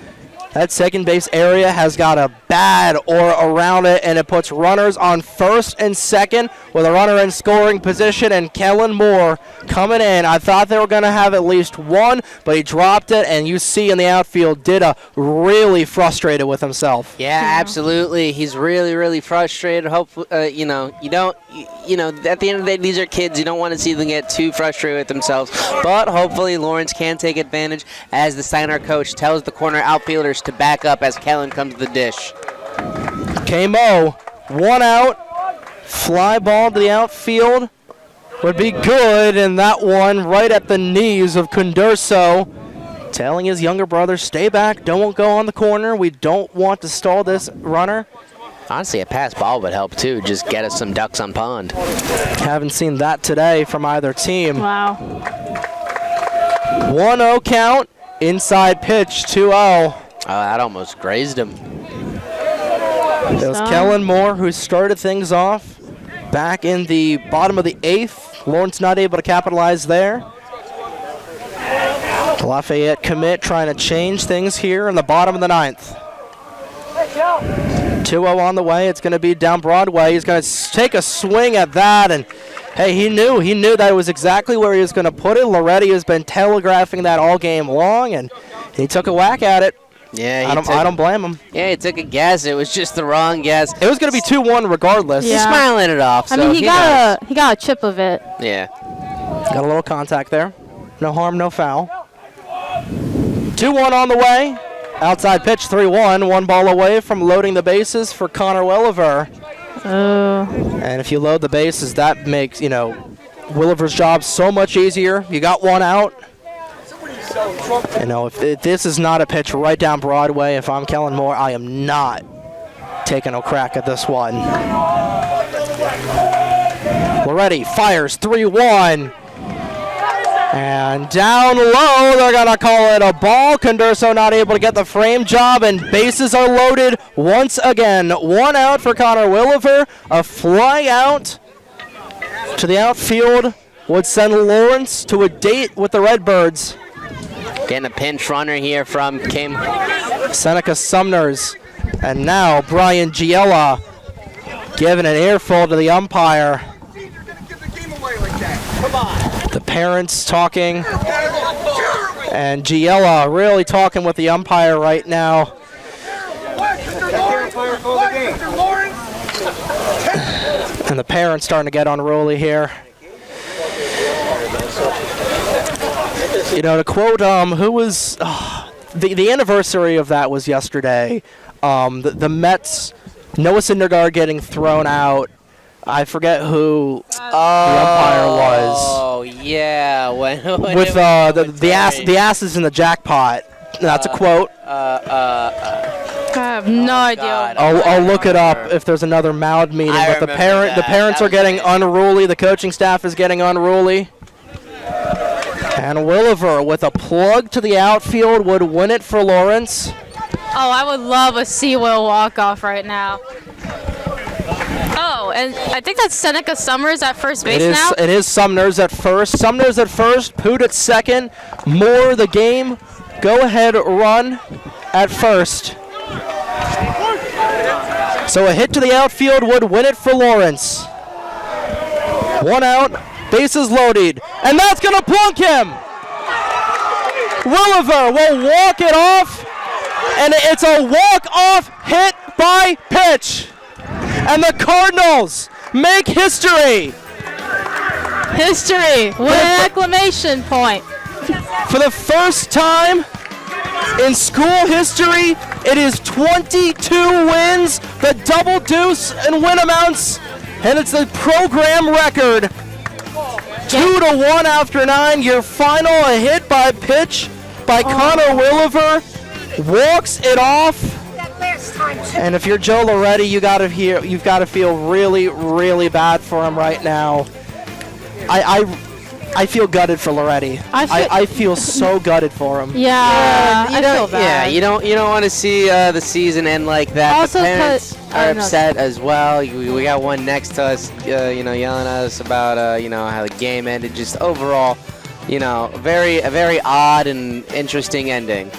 That second base area has got a bad aura around it, and it puts runners on first and second with a runner in scoring position, and Kellen Moore coming in. I thought they were going to have at least one, but he dropped it, and you see in the outfield, Dida really frustrated with himself.
Yeah, absolutely. He's really, really frustrated. Hopefully, at the end of the day, these are kids. You don't want to see them get too frustrated with themselves. But hopefully Lawrence can take advantage as the Steinert coach tells the corner outfielders to back up as Kellen comes to the dish.
KMO, one out, fly ball to the outfield would be good, and that one right at the knees of Condurso, telling his younger brother, stay back, don't go on the corner, we don't want to stall this runner.
Honestly, a pass ball would help too. Just get us some ducks on pond.
Haven't seen that today from either team.
Wow.
1-0 count, inside pitch, 2-0.
That almost grazed him.
It was Kellen Moore who started things off back in the bottom of the 8th. Lawrence not able to capitalize there. Lafayette commit trying to change things here in the bottom of the 9th. 2-0 on the way. It's going to be down Broadway. He's going to take a swing at that, and hey, he knew that was exactly where he was going to put it. Loretti has been telegraphing that all game long, and he took a whack at it.
Yeah,
I don't blame him.
Yeah, he took a guess. It was just the wrong guess.
It was going to be 2-1 regardless.
Yeah.
He's smiling it off.
I mean, he got a chip of it.
Yeah.
Got a little contact there. No harm, no foul. 2-1 on the way. Outside pitch, 3-1. One ball away from loading the bases for Connor Welliver. And if you load the bases, that makes, Welliver's job so much easier. You got one out. If this is not a pitch right down Broadway, if I'm Kellen Moore, I am not taking a crack at this one. Loretti fires 3-1. And down low, they're going to call it a ball. Condurso not able to get the frame job, and bases are loaded once again. One out for Connor Welliver. A fly out to the outfield would send Lawrence to a date with the Redbirds.
Getting a pinch runner here from Kim.
Seneca Sumners. And now Brian Giella giving an earful to the umpire. The parents talking. And Giella really talking with the umpire right now. And the parents starting to get unruly here. To quote, who was the anniversary of that was yesterday. The Mets, Noah Syndergaard getting thrown out. I forget who the umpire was.
Oh yeah,
with the asses in the jackpot. That's a quote.
I have no idea.
I'll look it up if there's another Mound meeting. But the parents are getting unruly. The coaching staff is getting unruly. And Welliver with a plug to the outfield would win it for Lawrence.
Oh, I would love a Seawell walk-off right now. Oh, and I think that's Seneca Summers at first base now?
It is Sumners at first. Sumners at first, Poot at second. Moore the game. Go-ahead run at first. So a hit to the outfield would win it for Lawrence. One out. Bases loaded, and that's going to plunk him. Welliver will walk it off, and it's a walk-off hit by pitch. And the Cardinals make history.
History with an exclamation point.
For the first time in school history, it is 22 wins, the double deuce in win amounts, and it's the program record. 2-1 after 9. Your final, a hit by pitch by Connor Welliver, walks it off. And if you're Joe Loretti, you've got to feel really, really bad for him right now. I feel gutted for Loretti. I feel so gutted for him.
Yeah, I feel bad.
Yeah, you don't want to see the season end like that.
Also,
the parents are upset as well. We got one next to us, yelling at us about how the game ended. Just overall, a very odd and interesting ending.